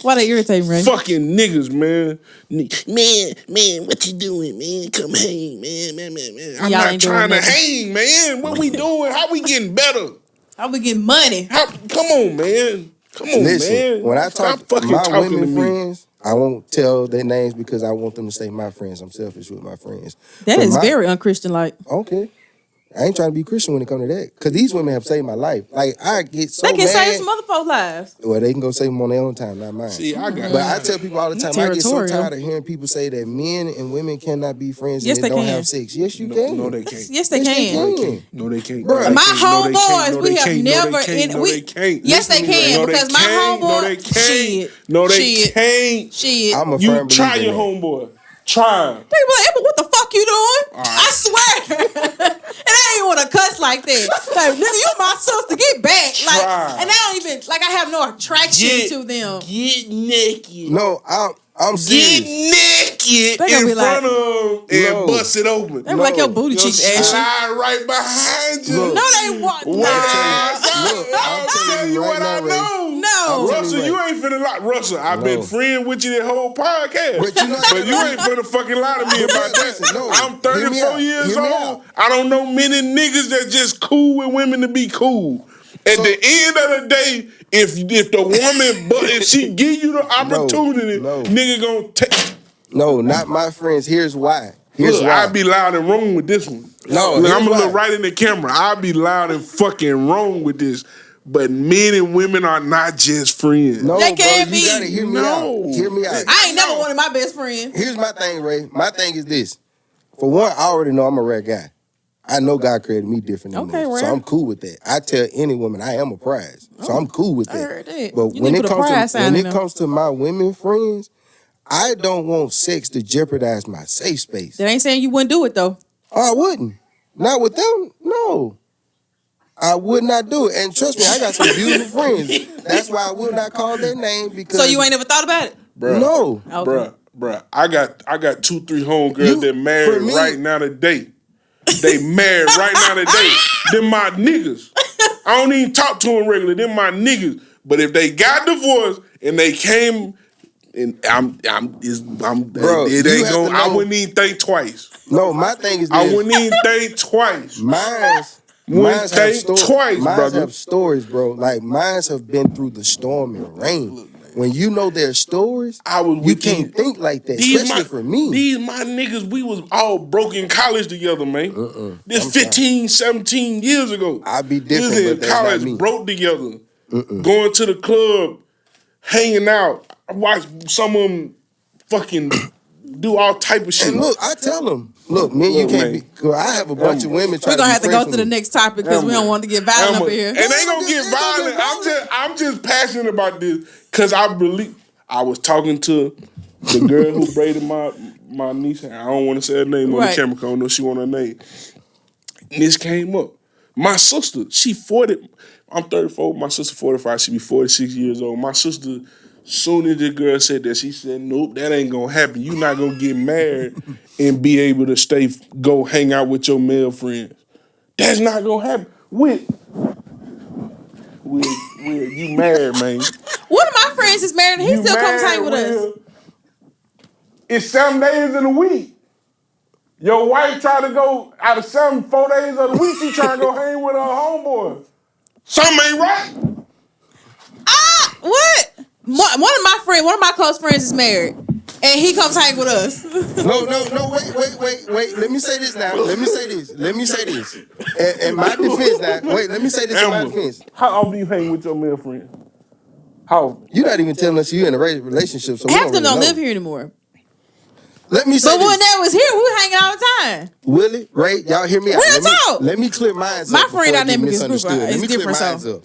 Why they irritate, Ray? Fucking niggas, man. Man, what you doing, man? Come hang, man. I'm Y'all not ain't doing trying to nothing. hang, man. What we doing? How we getting better? I be getting money. Come on, man. Come on, listen. man. When I Stop talk fucking my talking to women me. friends, I won't tell their names because I want them to stay my friends. I'm selfish with my friends. That But is very unchristian-like. Okay. I ain't trying to be Christian when it comes to that. Because these women have saved my life. Like, I get so They can mad. save some other folks' lives. Well, they can go save them on their own time, not mine. See, I got But I tell people all the time, I get so Territorial. tired of hearing people say that men and women cannot be friends Yes, and they they don't can. have sex. Yes, you can. No, they can't. Yes, they Yes, they can. can. No, they can't. Bruh. No, they My can't. No, they homeboys, can't. No, we they have can't. never. No, they can't. No, they can't. Yes, they Listen to me, can No, they because my can't. homeboy. No, they can't. Shit. No, they Shit. can't. Shit. I'm a You firm try believer your in that. homeboy. Try him. They be like, Amber, what the fuck you doing? right. I swear. And I ain't want to cuss like that. Like, nigga, you my sister. Get back. Like, Try. and I don't even, like, I have no attraction to them. Get naked. No, I'm Get serious. naked They gonna in be front like- of them and No. bust it open. They be like, your booty You'll cheeks ashy. slide right behind you. Look. No, they want. What Nah. I'll tell you right what now, I Ray. know. No. Russell, Ray. you ain't finna lie. Russell, I've been No. friend with you the whole podcast. But you know- But you ain't finna fucking lie to me about that. Listen, no. I'm Hear me 34 out. years Hear me old. out. I don't know many niggas that just cool with women to be cool. At the end of the day, if the woman, but if she give you the opportunity, no. nigga gonna take. No, not my friends. Here's why. Look, I be loud and wrong with this one. No, Look, here's I'm gonna look why. right in the camera. I be loud and fucking wrong with this. But men and women are not just friends. No, They bro, can't you be. gotta hear me No. out. Hear me out. I ain't never wanted my best friend. Here's my thing, Ray. My thing is this. For one, I already know I'm a rare guy. I know God created me different than Okay, most, rare. so I'm cool with that. I tell any woman I am a prize, so I'm cool with I that. heard that. But You when need it to put a prize sign in them. comes to my women friends, I don't want sex to jeopardize my safe space. That ain't saying you wouldn't do it though. Oh, I wouldn't. Not with them. No. I would not do it. And trust me, I got some beautiful friends. That's why I will not call their name because So you ain't ever thought about it? Bruh. No. Okay. Bruh. I got 2-3 homegirls You- that for married me- right now today. They married right now today. Them my niggas. I don't even talk to them regularly. Them my niggas. But if they got divorced and they came, and Bro, it you ain't have going. to know- I wouldn't even think twice. No, my thing is this. I wouldn't even think twice. Mines Wouldn't have think twice, mines brother. have stories, bro. Like mines have been through the storm and rain. When you know their stories, I was you with can't these- think like that, especially for me. These my niggas, we was all broke in college together, man. This 15, 17 years ago. I be We different, was in but that's not college, me. broke together. Going to the club, hanging out. I watched some of them fucking do all type of shit. And look, I tell them, look, man, you Look, can't man. be. Cause I have a bunch of women trying We're gonna to have be to go friends to with the me. next topic because we don't want to get violent up in here. And they gonna get They gonna violent. get I'm just passionate about this because I believe. I was talking to the girl who braided my niece hair. I don't want to say her name on the Right. camera because I don't know if she want her name. And this came up. My sister, she 40. I'm 34. My sister 45. She be 46 years old. My sister, soon as the girl said that, she said, "Nope, that ain't gonna happen. You not gonna get married and be able to go hang out with your male friends. That's not gonna happen." Will, you married, man? One of my friends is married and he You still comes hang with married, us. Will. It's 7 days in a week. Your wife try to go out of 4 days of the week. She trying to go hang with her homeboy. Something ain't right. What? One of my close friends is married, and he comes hang with us. No, wait. Let me say this now. Let me say this. In my defense now. Wait, let me say this in my defense. How often you hang with your male friend? How often? You're not even telling us you're in a relationship, so we Half of them really don't know. live here anymore. Let me say But when this. they was here, we were hanging all the time. Willie, Ray, y'all hear me out. Real talk. Let me clear mine up. My friend before it get dynamic is misunderstood. Let me clear different, mine so. up.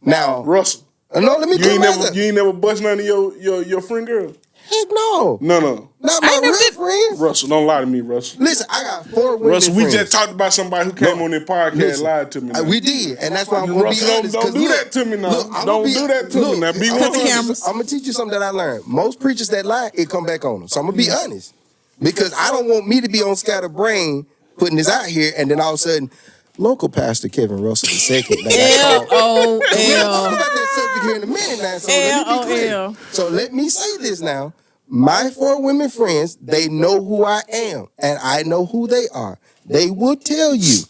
Now, Russell, no, let me clear mine up. you ain't never bust none of your friend girl? Heck no. No. Not my real friends. Russell, don't lie to me, Russell. Listen, I got 4 women Russell, friends. we just talked about somebody who came on their podcast and lied to me. Now. We did, and that's why I'm going to be honest. Don't do that to me now. Don't do that to me now. Be honest. I'm going to teach you something that I learned. Most preachers that lie, it come back on them. So I'm going to be honest. Because I don't want me to be on Scatterbrain putting this out here, and then all of a sudden, local pastor Kevin Russel II. LOL. We'll talk about that subject here in a minute now. So let me be clear. So let me say this now. My 4 women friends, they know who I am, and I know who they are. They will tell you,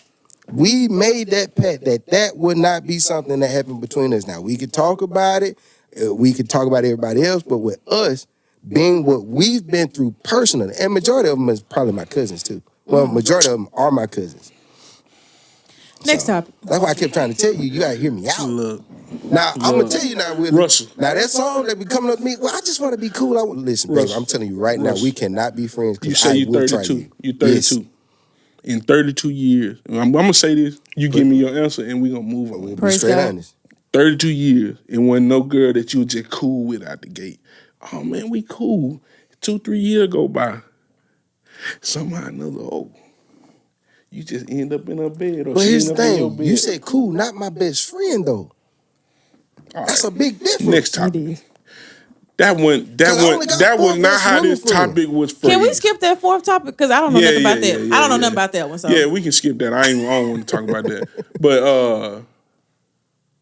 we made that pact that would not be something that happened between us. Now, we could talk about it. We could talk about everybody else, but with us, being what we've been through personally, and majority of them is probably my cousins too. Well, majority of them are my cousins. Next topic. That's why I kept trying to tell you, you gotta hear me out. Look. Now, I'm gonna tell you now, Willie. Russell. Now that song that be coming up to me, well, I just want to be cool. Listen, baby, I'm telling you right now, we cannot be friends. You say you're 32. You're 32. Yes. In 32 years, I'm gonna say this. You give me your answer, and we gonna move on. We'll be straight honest. 32 years, and wasn't no girl that you were just cool with out the gate. Oh man, we cool. 2-3 years go by. Somehow or another, you just end up in her bed or But here's she the end up in your thing, bed. you said cool, not my best friend though. That's a big difference. Next topic. That was not how this topic was phrased. Can we skip that 4th topic? Because I don't know nothing about that. I don't know nothing about that one. So. Yeah, we can skip that. I don't want to talk about that. But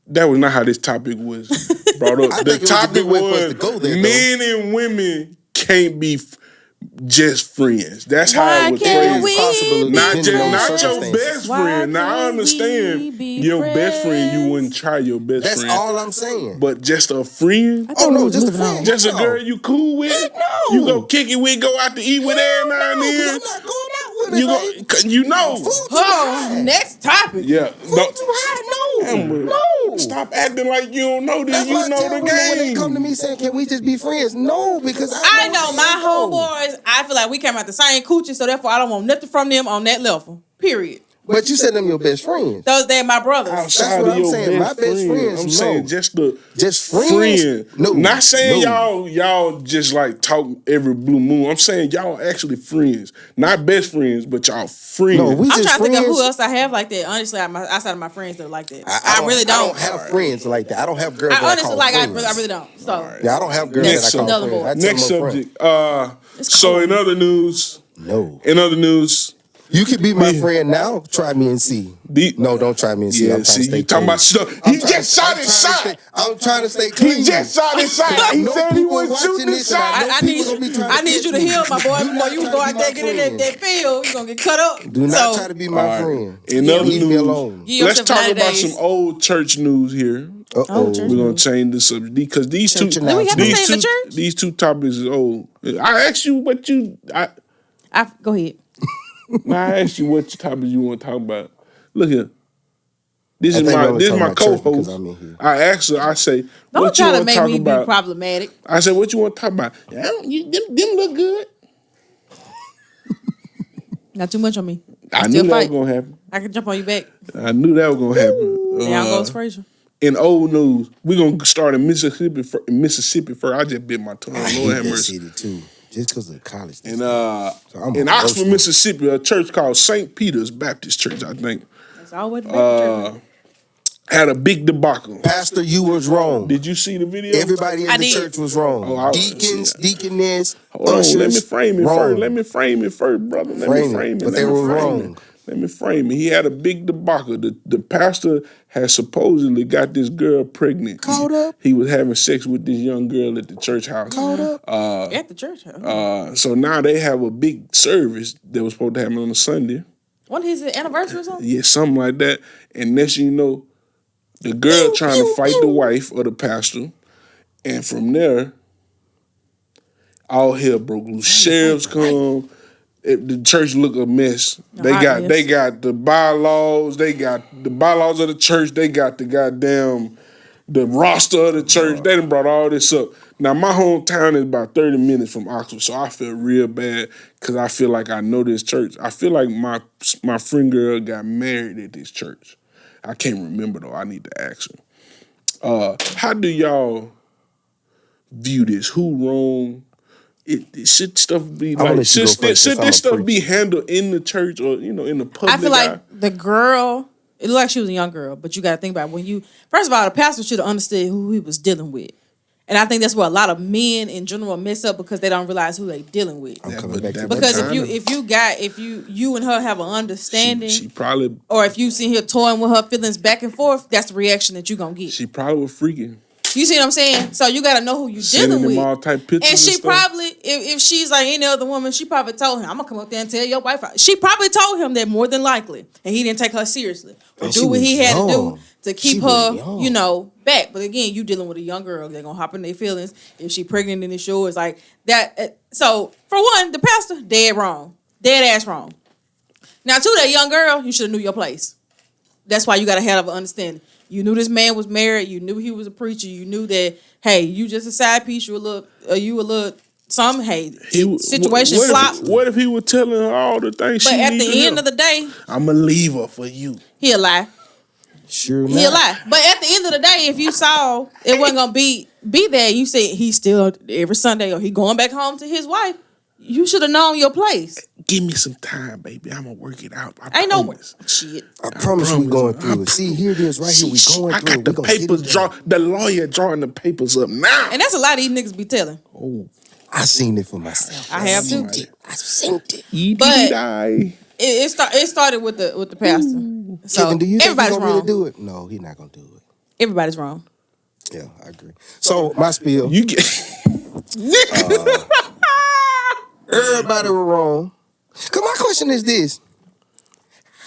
that was not how this topic was brought up. The topic was men and women can't be just friends. That's how it was phrased. Not your best friend. Now I understand your best friend. You wouldn't try your best friend. That's all I'm saying. But just a friend? Oh no, just a friend. Just a girl you cool with? No. You go kick it with, go out to eat with every now and then? I'm not going out with it. You know. Next topic. Yeah. Food too high? No. Stop acting like you don't know this. That's You why I know tell the women when they game. come to me saying, "Can we just be friends?" No, because I know my homeboys. I feel like we came out the same coochie, so therefore I don't want nothing from them on that level. Period. But you said them your best friends. They're my brothers. Outside what of I'm your saying. My best friends, I'm no. saying just friends. friend. No, Not saying no. y'all just like talk every blue moon. I'm saying y'all actually friends. Not best friends, but y'all friends. No, we I'm just trying to think friends. of who else I have like that. Honestly, outside of my friends that are like that. I really don't. I don't have friends like that. I don't have girls. I honestly that I call I friends. really don't. So Yeah, I don't have girls Next that I call subject. friends. I Next tell them subject. So in other news, you could be my friend now. Try me and see. No, don't try me and see. Yeah, I'm trying to stay you talking clean. about stuff. He just shot his shot. I'm trying to stay clean. He just shot his shot. He said he was shooting his shot. I need you to heal, my boy. Before you go out there and get in that field, you're gonna get cut up. Do not try to be my friend. In other Leave me news, alone. let's talk about some old church news here. Uh-oh. We're gonna change the subject because these two topics is old. I asked you what you. Go ahead. I asked you what topics you want to talk about. Look here. This is my co-host. I asked her. I say, don't what try you to want make talk me about? be problematic. I said, what you want to talk about? Them look good. Not too much on me. I knew that was gonna happen. I can jump on you back. I knew that was gonna happen. Down goes Frazier. In old news, we're gonna start in Mississippi. First, I just bit my tongue. I hate Lord have that mercy. city too, just because of the college. In Oxford, Mississippi, a church called St. Peter's Baptist Church, I think, That's always the Baptist church. had a big debacle. Pastor, you was wrong. Did you see the video? Everybody in the church was wrong. Deacons, deaconess, ushers. Let me frame it wrong. first. Let me frame it first, brother. Let me frame it. But they were wrong. Let me frame it. He had a big debacle. The pastor had supposedly got this girl pregnant. Caught up. He was having sex with this young girl at the church house. Caught up. At the church house. So now they have a big service that was supposed to happen on a Sunday. When is it, anniversary or something? Yeah, something like that. And next thing you know, the girl trying to fight the wife of the pastor. And from there, all hell broke loose. Sheriffs come. The church look a mess. They got the bylaws. They got the bylaws of the church. They got the goddamn the roster of the church. They done brought all this up. Now my hometown is about 30 minutes from Oxford, so I feel real bad because I feel like I know this church. I feel like my friend girl got married at this church. I can't remember though. I need to ask her. How do y'all view this? Who wrong? Should stuff be like should this stuff be handled in the church or in the public? I feel like the girl, it looked like she was a young girl, but you got to think about it. First of all, the pastor should have understood who he was dealing with, and I think that's where a lot of men in general mess up because they don't realize who they dealing with. Because if you and her have an understanding, she probably, or if you see her toying with her feelings back and forth, that's the reaction that you gonna get. She probably was freaking. You see what I'm saying? So you got to know who you're dealing with. All type pictures and she probably, if she's like any other woman, she probably told him, I'm going to come up there and tell your wife. She probably told him that more than likely. And he didn't take her seriously. Or do what he had to do to keep her, back. But again, you dealing with a young girl. They're going to hop in their feelings. If she pregnant in the show, it's like that. So, for one, the pastor, dead wrong. Dead ass wrong. Now, to that young girl, you should have knew your place. That's why you got to have an understanding. You knew this man was married. You knew he was a preacher. You knew that, hey, you just a side piece. You a little something. Hey, situation flop. What if he was telling her all the things? But at the end of the day, I'ma leave her for you. He'll lie. Sure, he'll lie. But at the end of the day, if you saw it wasn't gonna be there, you said he's still every Sunday or he going back home to his wife. You should have known your place. Give me some time, baby. I'm gonna work it out. I know shit. I promise we going through it. See, here it is right here. We going through it. I got the papers the lawyer drawing the papers up now. And that's a lot of these niggas be telling. Oh, I seen it for myself. I have too. I seen it. But it started with the pastor. Ooh. So Kevin, do you think everybody's gonna wrong. Really do it? No, he's not gonna do it. Everybody's wrong. Yeah, I agree. So my spiel. You get everybody was wrong. Cause my question is this: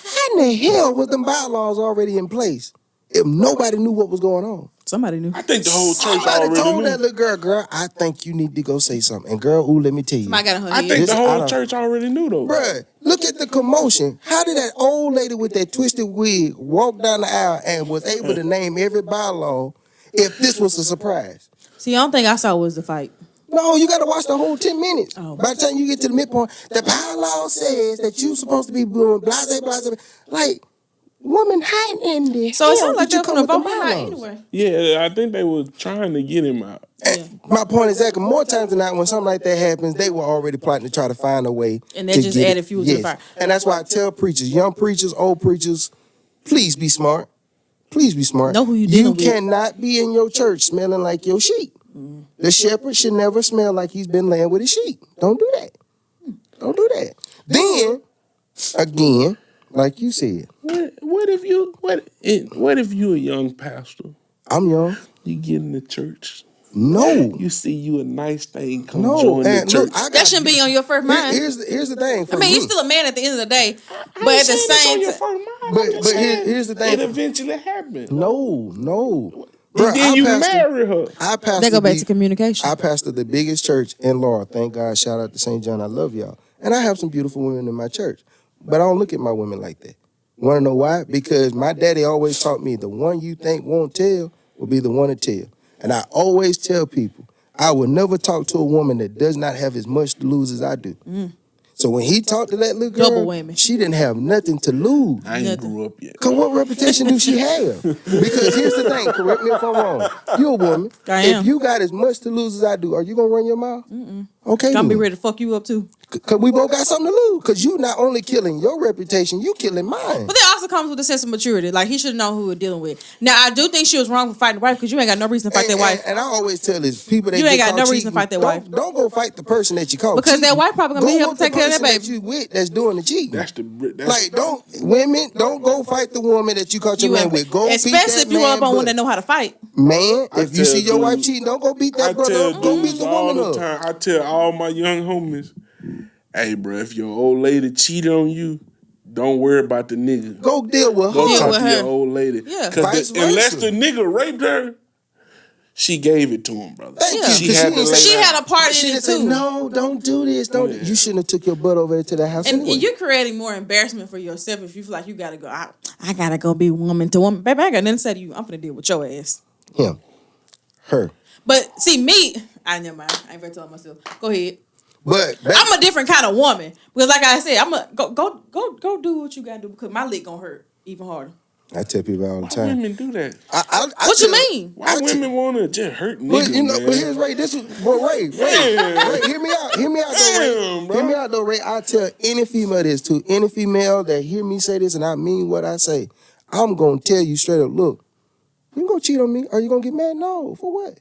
how in the hell was them bylaws already in place if nobody knew what was going on? Somebody knew. I think the whole church Somebody already told knew. that little girl, I think you need to go say something. And girl, let me tell you. Somebody got I think the whole church already knew though. Bruh, look at the commotion. How did that old lady with that twisted wig walk down the aisle and was able to name every bylaw if this was a surprise? See, the only thing I saw was the fight. No, you got to watch the whole 10 minutes. Oh. By the time you get to the midpoint, the bylaw says that you're supposed to be doing blase, blase. Like, woman, how in the So it hell sounds like did you they're come going with to the vote him out bylaws? anyway. Yeah, I think they were trying to get him out. My point is that more times than not, when something like that happens, they were already plotting to try to find a way. And they just added fuel to the fire. And that's why I tell preachers, young preachers, old preachers, please be smart. Please be smart. Know who you dealing with. You cannot be in your church smelling like your sheep. The shepherd should never smell like he's been laying with his sheep. Don't do that. Don't do that. Then, again, like you said. What if you a young pastor? I'm young. You get in the church. No. You see you a nice thing come No. join the And church. look, That shouldn't be on your first mind. Here's the thing. For I mean, me. you're still a man at the end of the day. I But ain't at the saying it's on same your time. first mind. But here's the thing. It eventually happened. No. And Bruh, then you marry her. I pastor They go back to communication. I pastor the biggest church in Laura. Thank God. Shout out to St. John. I love y'all. And I have some beautiful women in my church. But I don't look at my women like that. Want to know why? Because my daddy always taught me the one you think won't tell will be the one to tell. And I always tell people, I will never talk to a woman that does not have as much to lose as I do. So when he talked to that little girl, Double whammy. she didn't have nothing to lose. I ain't grew up yet. Because what reputation do she have? Because here's the thing, correct me if I'm wrong. You're a woman. I am. If you got as much to lose as I do, are you going to run your mouth? Okay, I'm be then. ready to fuck you up too. Because we both got something to lose. Because you not only killing your reputation, you killing mine. But that also comes with a sense of maturity. Like, he should have known who he was dealing with. Now, I do think she was wrong for fighting the wife because you ain't got no reason to fight that wife. And I always tell this, people that You ain't get got caught no reason cheating, to fight that wife. Don't go fight the person that you caught Because cheating. that wife probably gonna be Go able with to take the care of that person baby. you with that's doing the cheating. That's Like, don't go fight the woman that you caught your man with. Go beat that especially if you man up on one butt. that know how to fight. Man, I if you see your tell wife dudes- cheating, don't go beat I that brother tell up. Go beat dudes the all woman the up. time. I tell all my young homies, hey, bro, if your old lady cheated on you, don't worry about the nigga. Go deal with Go her. Deal talk with to her. your old lady. Yeah. Because Vice versa. unless the nigga raped her, She gave it to him, brother. Yeah. She had to lay She down. had a part She in it didn't say, too. no, don't do this. Don't. Yeah. You shouldn't have took your butt over there to the house And anyway. you're creating more embarrassment for yourself if you feel like you gotta go. I gotta go be woman to woman, baby. I got nothing to say to you. I'm gonna deal with your ass. Him, her. But see me, I never mind. I ain't gonna tell myself. Go ahead. But I'm a different kind of woman because, like I said, I'm a go do what you gotta do because my lick gonna hurt even harder. I tell people all the Why time. women do that? What you mean? Why women want to just hurt niggas, But you know, man? but here's Ray. This is Ray. Hear me out. Hear me out, though, Ray. Damn, bro. Hear me out, though, Ray. I tell any female this too. Any female that hear me say this and I mean what I say, I'm gonna tell you straight up. Look, you gonna cheat on me? Are you gonna get mad? No. For what?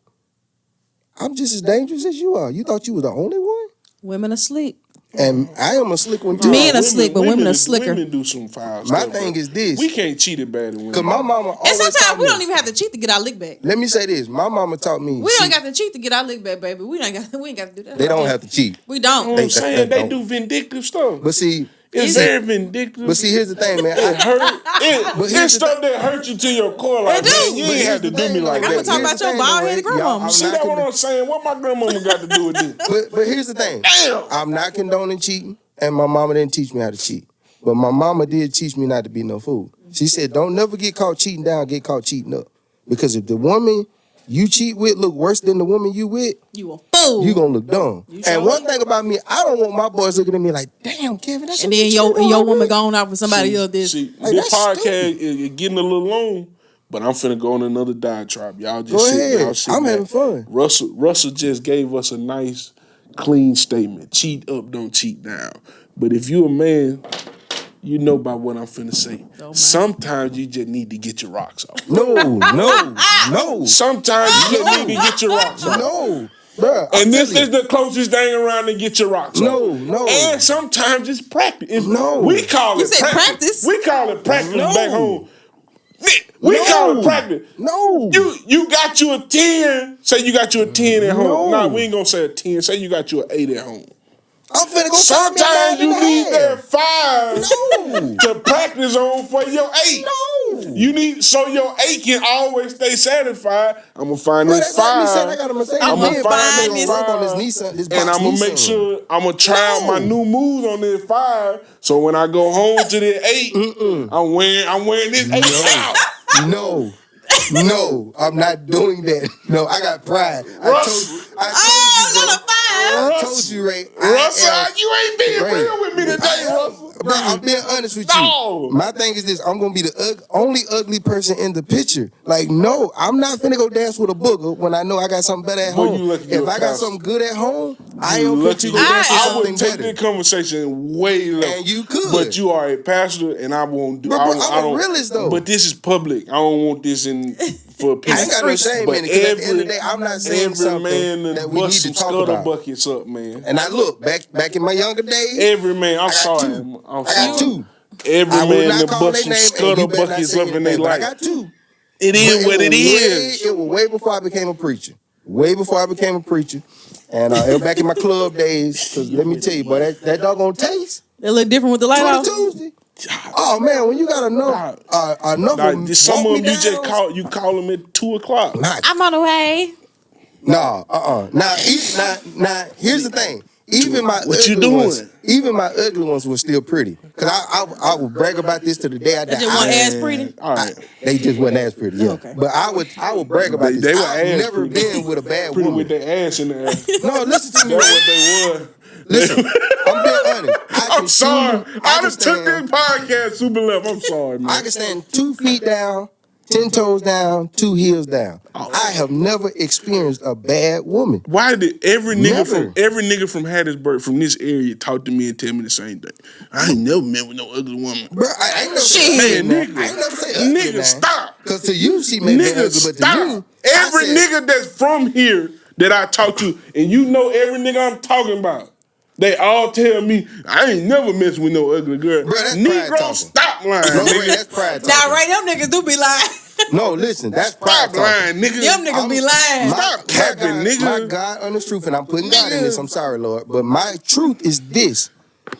I'm just as dangerous as you are. You thought you were the only one? Women are slick. And I am a slick one too. Men are slick, but women are slicker. Women do some foul My stuff, thing but is this. we can't cheat it better than women. Cause my mama And always sometimes taught we me. don't even have to cheat to get our lick back. Let me say this. My mama taught me. We don't got to cheat to get our lick back, baby. We ain't got to do that. They don't have to cheat. We You know don't. what I'm saying? They don't. do vindictive stuff. But see, It's very vindictive. but see, here's the thing, man. It hurt. But It's here's the stuff that hurt you to your core. Like, It do. man, you But ain't here's have to the do thing, me like though, I'ma that. talk Here's about the your thing, bald-headed though, Ray. grandmama. I'm See not that what con- I'm saying? What my grandmama got to do with this? But here's the thing. Damn. I'm not condoning cheating, and my mama didn't teach me how to cheat. But my mama did teach me not to be no fool. She said, don't never get caught cheating down, get caught cheating up. Because if the woman you cheat with look worse than the woman you with, You a fool. you gonna look dumb. You sure And one thing about me, I don't want my boys looking at me like, damn, Kevin, that's and what then you your doing, woman really?" going out with somebody else. This. See, Like, this that's podcast is getting a little long, but I'm finna go on another diatribe. Y'all just Go sit. ahead. Y'all sit I'm back. having fun. Russell just gave us a nice, clean statement. Cheat up, don't cheat down. But if you a man, you know about what I'm finna say. man. Sometimes you just need to get your rocks off. No. Sometimes you just need to get your rocks off. No. Bruh, And this is the closest thing around to get your rocks No, off. no. And sometimes it's practice. No. We call You it said practice. practice? We call it practice No. back home. We No. call it practice. No. You got you a 10. Say you got you a 10 at home. No. Nah, we ain't gonna say a 10. Say you got you an 8 at home. I'm finna go Sometimes find me you a need 9.5. that 5 to practice on for your 8. No. You need so your 8 can always stay satisfied. I'm gonna find Bro, this that's like me saying 5. I got a Mercedes. I'ma Me and find Brian this- gonna rub on this Nissan, this box And I'm gonna Nissan. make sure I'm gonna try out my new moves on this 5. So when I go home to the 8, I'm wearing this 8 out. No, I'm not doing that. No, I got pride. I told you, Ray. Russell, you ain't being Ray, real with me today, Russell. Bro, I'm being honest with No. you. My thing is this: I'm gonna be the only ugly person in the picture. Like, no, I'm not finna go dance with a booger when I know I got something better at Boy, home. you lucky you If a I got pastor. something good at home, I ain't gonna put you Lucky go dance with I something would take better. this conversation way less. And you could. But you are a pastor, and I won't do. Bro, I I'm a don't, realist, though. But this is public. I don't want this in for people. I ain't got no shame But in it. 'Cause at the end of the day, I'm not saying every something man that we need bust to some talk scuttle about. buckets up, man. And I look back in my younger days. Every man, I'm got sorry. two. I'm I sorry. got two. Every I will man not that call bust their some name, and scuttle you better not buckets say up in their anything, but I life. got two. It But is what it is. It was way before I became a preacher. Way before I became a preacher. And it was back in my club days. Because let me tell you, boy, that doggone taste. It look different with the light off. Tuesday. Oh, man, when you got enough of them, Some walk of me them you just down. call them at 2:00. I'm on the way. Now, here's the thing. Even my What you ugly ones were still pretty. Cause I would brag about this to the day I They die. just want ass pretty. All right. They just wasn't as pretty, yeah. Okay. But I would brag about this. They were I've ass never pretty. been with a bad Pretty woman. with their ass in the air. No, listen to me. That's Ray. what they were. Listen, I'm being honest. I'm sorry. I just took stand, this podcast super left. I'm sorry, man. I can stand 2 feet down, 10 toes down, 2 heels down. I have never experienced a bad woman. Why did every Never. nigga from Hattiesburg from this area talk to me and tell me the same thing? I ain't never met with no ugly woman. Bro, I ain't never Shit. say Man, ugly. nigga. I ain't never say ugly. Nigga, stop. Because to you, she may be Nigga, ugly, but to stop. me, Every nigga that's from here that I talk to, and you know every nigga I'm talking about, they all tell me, I ain't never messed with no ugly girl. Bro, that's pride Negro, talking. stop lying, No, nigga. Ray, that's pride talking. Now, right, them niggas do be lying. No, listen, that's pride Stop talking. lying, nigga. Them niggas be lying. Stop capping, nigga. My God honest truth, and I'm putting God in this. I'm sorry, Lord, but my truth is this: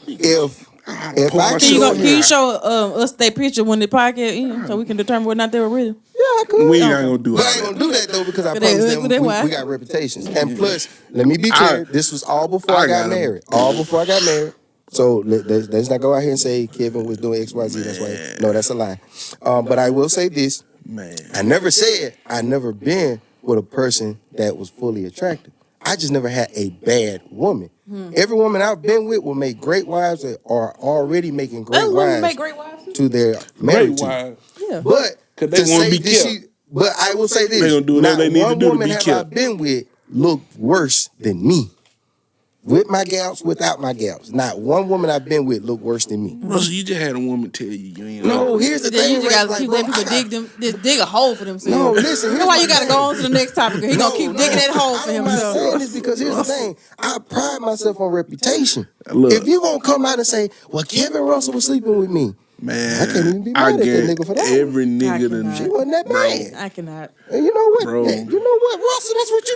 if pull my I shit Can on you show us that picture when the podcast ends so we can determine whether or not they were real? yeah, I could. We ain't gonna do But I all ain't that. gonna do that though because I But promised they- them they why? we got reputations. And plus, let me be clear, this was all before I got got 'em. married. All before I got married. So let's not go out here and say Kevin was doing XYZ. That's why. No, that's a lie. But I will say this. Man. I never said I never been with a person that was fully attractive. I just never had a bad woman. Every woman I've been with will make great wives or are already making great Other women wives make great wives too. to their Great married to. wives. Yeah. But 'Cause they to wanna say be this, kept. but I will say this: They gonna do whatever not they need to one do to woman be have kept. I been with looked worse than me. With my gals, without my gals, not one woman I've been with looked worse than me. Russell, you just had a woman tell you ain't. No, here's the Then thing. you just Ray, gotta like, keep bro, letting people dig a hole for themselves. No, listen, That's here's why my you gotta thing. go on to the next topic. He gonna keep digging that hole for I don't mind himself. saying this because here's the thing. I pride myself on reputation. Look. If you gonna come out and say, well, Kevin Russell was sleeping with me, Man, I can't even be I mad at that guarantee nigga for that. every nigga I that cannot. She wasn't that bad. I cannot. And you know what? Bro. Yeah, you know what, Russell? That's what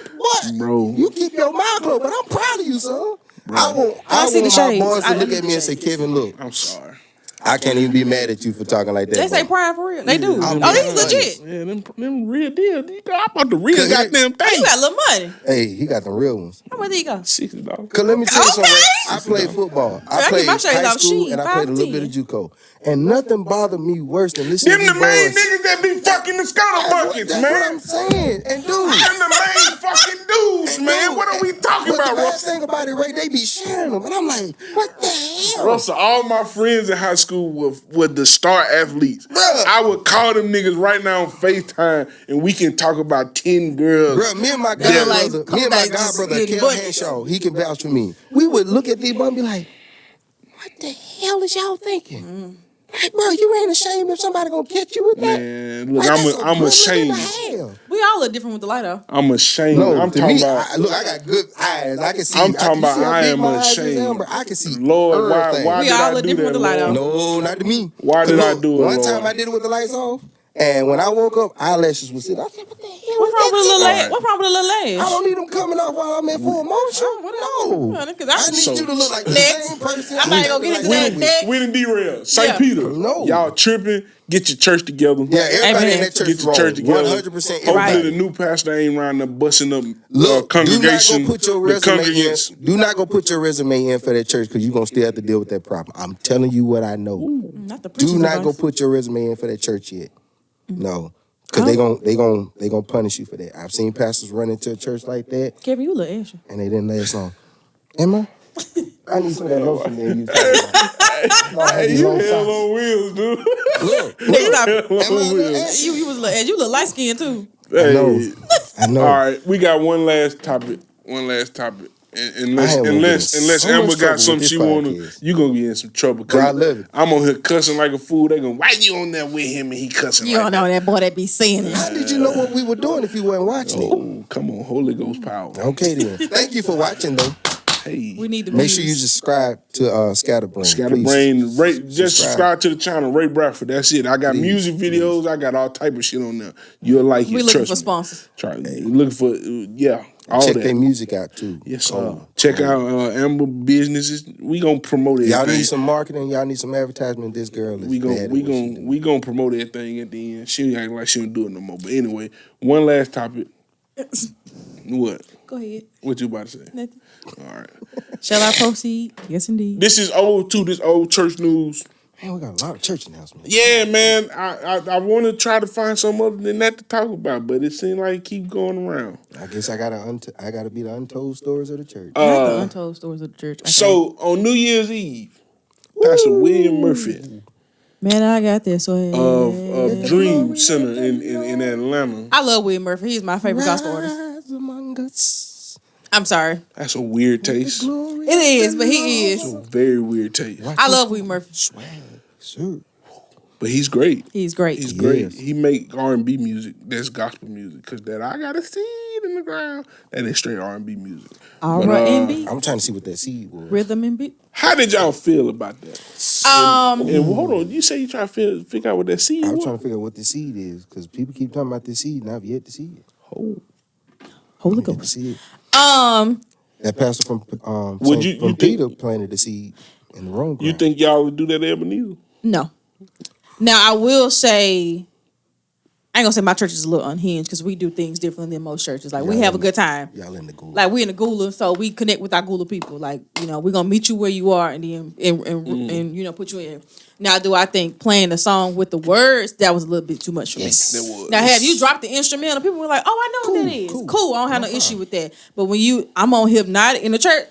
you Bro. You keep your mouth closed, but I'm proud of you, son. I I want see the my shades. boys to I look need at the me and say, shades. Kevin, look, I'm sorry. I can't even be mad at you for talking like that. They say bro. pride for real. They do. I'm Oh, being he's honest. legit. Yeah, them real deal. I'm about the real 'Cause goddamn Oh, you thing. got a little money. Hey, he got the real ones. How much did he go? $60. Cause let me tell you something. Okay. I played football. I I get played my shades high off. school She and I played a little 5'10". bit of JUCO. And nothing bothered me worse than listening Them to the these main boys. niggas that be fucking the scuttle buckets, That's man. what I'm saying. And dude, Them the main fucking dudes, man. dude, What are we talking but about, the bad Russell? thing about it, Ray, they be sharing them. And I'm like, what the hell? Russell, all my friends in high school were the star athletes. Bruh. I would call them niggas right now on FaceTime and we can talk about 10 girls. Bro, me and my They look like godbrother, me and my Kodak just godbrother, getting Kel bunches. Henshaw, he can vouch for me. We would look at these boys and be like, what the hell is y'all thinking? Like, bro, you ain't ashamed if somebody gonna catch you with that? Man, look, Like, that's a I'm privilege and a ashamed. half. We all look different with the light off. I'm ashamed. No, I'm to talking me, about. I got good eyes. I can see. I'm talking you about see how I big am my eyes is, ashamed. Amber? I can see. Lord, everything. why We did all I look do different that, with the light Lord? off. No, not to me. Why did I Look, do it, One Lord? time I did it with the lights off, and when I woke up, eyelashes was sitting. I said, "What the hell? What's wrong with a little All lash? right. What's wrong with a little I lash? don't need them coming off while I'm in full motion. No, Yeah, 'cause I I need so- you to look like the Next. same person. I'm not gonna get into that. Next. We done derailed. St. Yeah. Peter. No. Y'all tripping. Get your church together. Yeah, everybody Amen. in that church Get is your wrong. church together. 100%. Hopefully everybody. the new pastor ain't around there busting up Look, congregation. do not go put your the resume in. congregants. Do not go put your resume in for that church because you're gonna still have to deal with that problem. I'm telling you what I know. Not the Do preacher's not go advice. put your resume in for that church yet. No, because they gonna punish you for that. I've seen pastors run into a church like that Kevin, you look ashy. and they didn't last long. Am I? I need some of that lotion there you talking about. Hey, you hell on wheels, dude. Look, Next look. topic. Am I a little ashy? You was a little ashy. You look light skinned too. Hey. I know. All right, we got one last topic. Unless I am unless gonna get so Amber much got trouble something with this she wanna, podcast. you gonna get in some trouble. Bro, I love it. I'm on here cussing like a fool. They gonna, why you on there with him and he cussing You like don't know that boy that be saying it. How did you know what we were doing if you weren't watching it? Oh, come on, Holy Ghost power. Okay then. Thank you for watching though. Hey, We need to Make sure you subscribe to Scatterbrain. Scatterbrain, Please. just subscribe to the channel, Ray Bradford. That's it. I got music videos. I got all type of shit on there. You'll like it. We looking Trust for me. sponsors. Try looking for all Check that. their music out too. Yes, sir. Check out Amber businesses. We gonna promote it. Y'all need some marketing. Y'all need some advertisement. This girl is We gonna promote that thing at the end. She ain't like she don't do it no more. But anyway, one last topic. What? Go ahead. What you about to say? Nothing. All right. Shall I proceed? Yes, indeed. This is old too. This old church news. Man, we got a lot of church announcements. Yeah, man. I want to try to find something other than that to talk about, but it seems like it keep going around. I guess I gotta be the untold stories of the church. Not the untold stories of the church. So on New Year's Eve, Pastor William Murphy Man, I got this. So of Dream Center in Atlanta. I love William Murphy. He's my favorite gospel artist. Rise among us. I'm sorry. That's a weird taste. It is, but he is. A very weird taste. I love William Murphy. Swag, sir. But he's great. He's great. He's great. Yes. He make R&B music. That's gospel music. Cause that I got a seed in the ground. That is straight R&B music. R&B, I'm trying to see what that seed was. rhythm and beat. How did y'all feel about that? And hold on, you say you try to figure out what that seed I'm was? trying to figure out what the seed is because people keep talking about this seed and I've yet to see it. Holy Yet to Ghost. see it. That pastor from you Peter planted the seed in the wrong ground. You think y'all would do that at Ebenezer? No. Now I will say, I ain't gonna say my church is a little unhinged because we do things differently than most churches. Like, we have a good time. Y'all in the Gula. Like, we in the Gula, so we connect with our Gula people. Like, you know, we're gonna meet you where you are and then and you know, put you in. Now, do I think playing the song with the words, that was a little bit too much for me? That was. Now, have you dropped the instrumental? People were like, "Oh, I know what that is." Cool. I don't have no issue with that. But when I'm on Hypnotic in the church,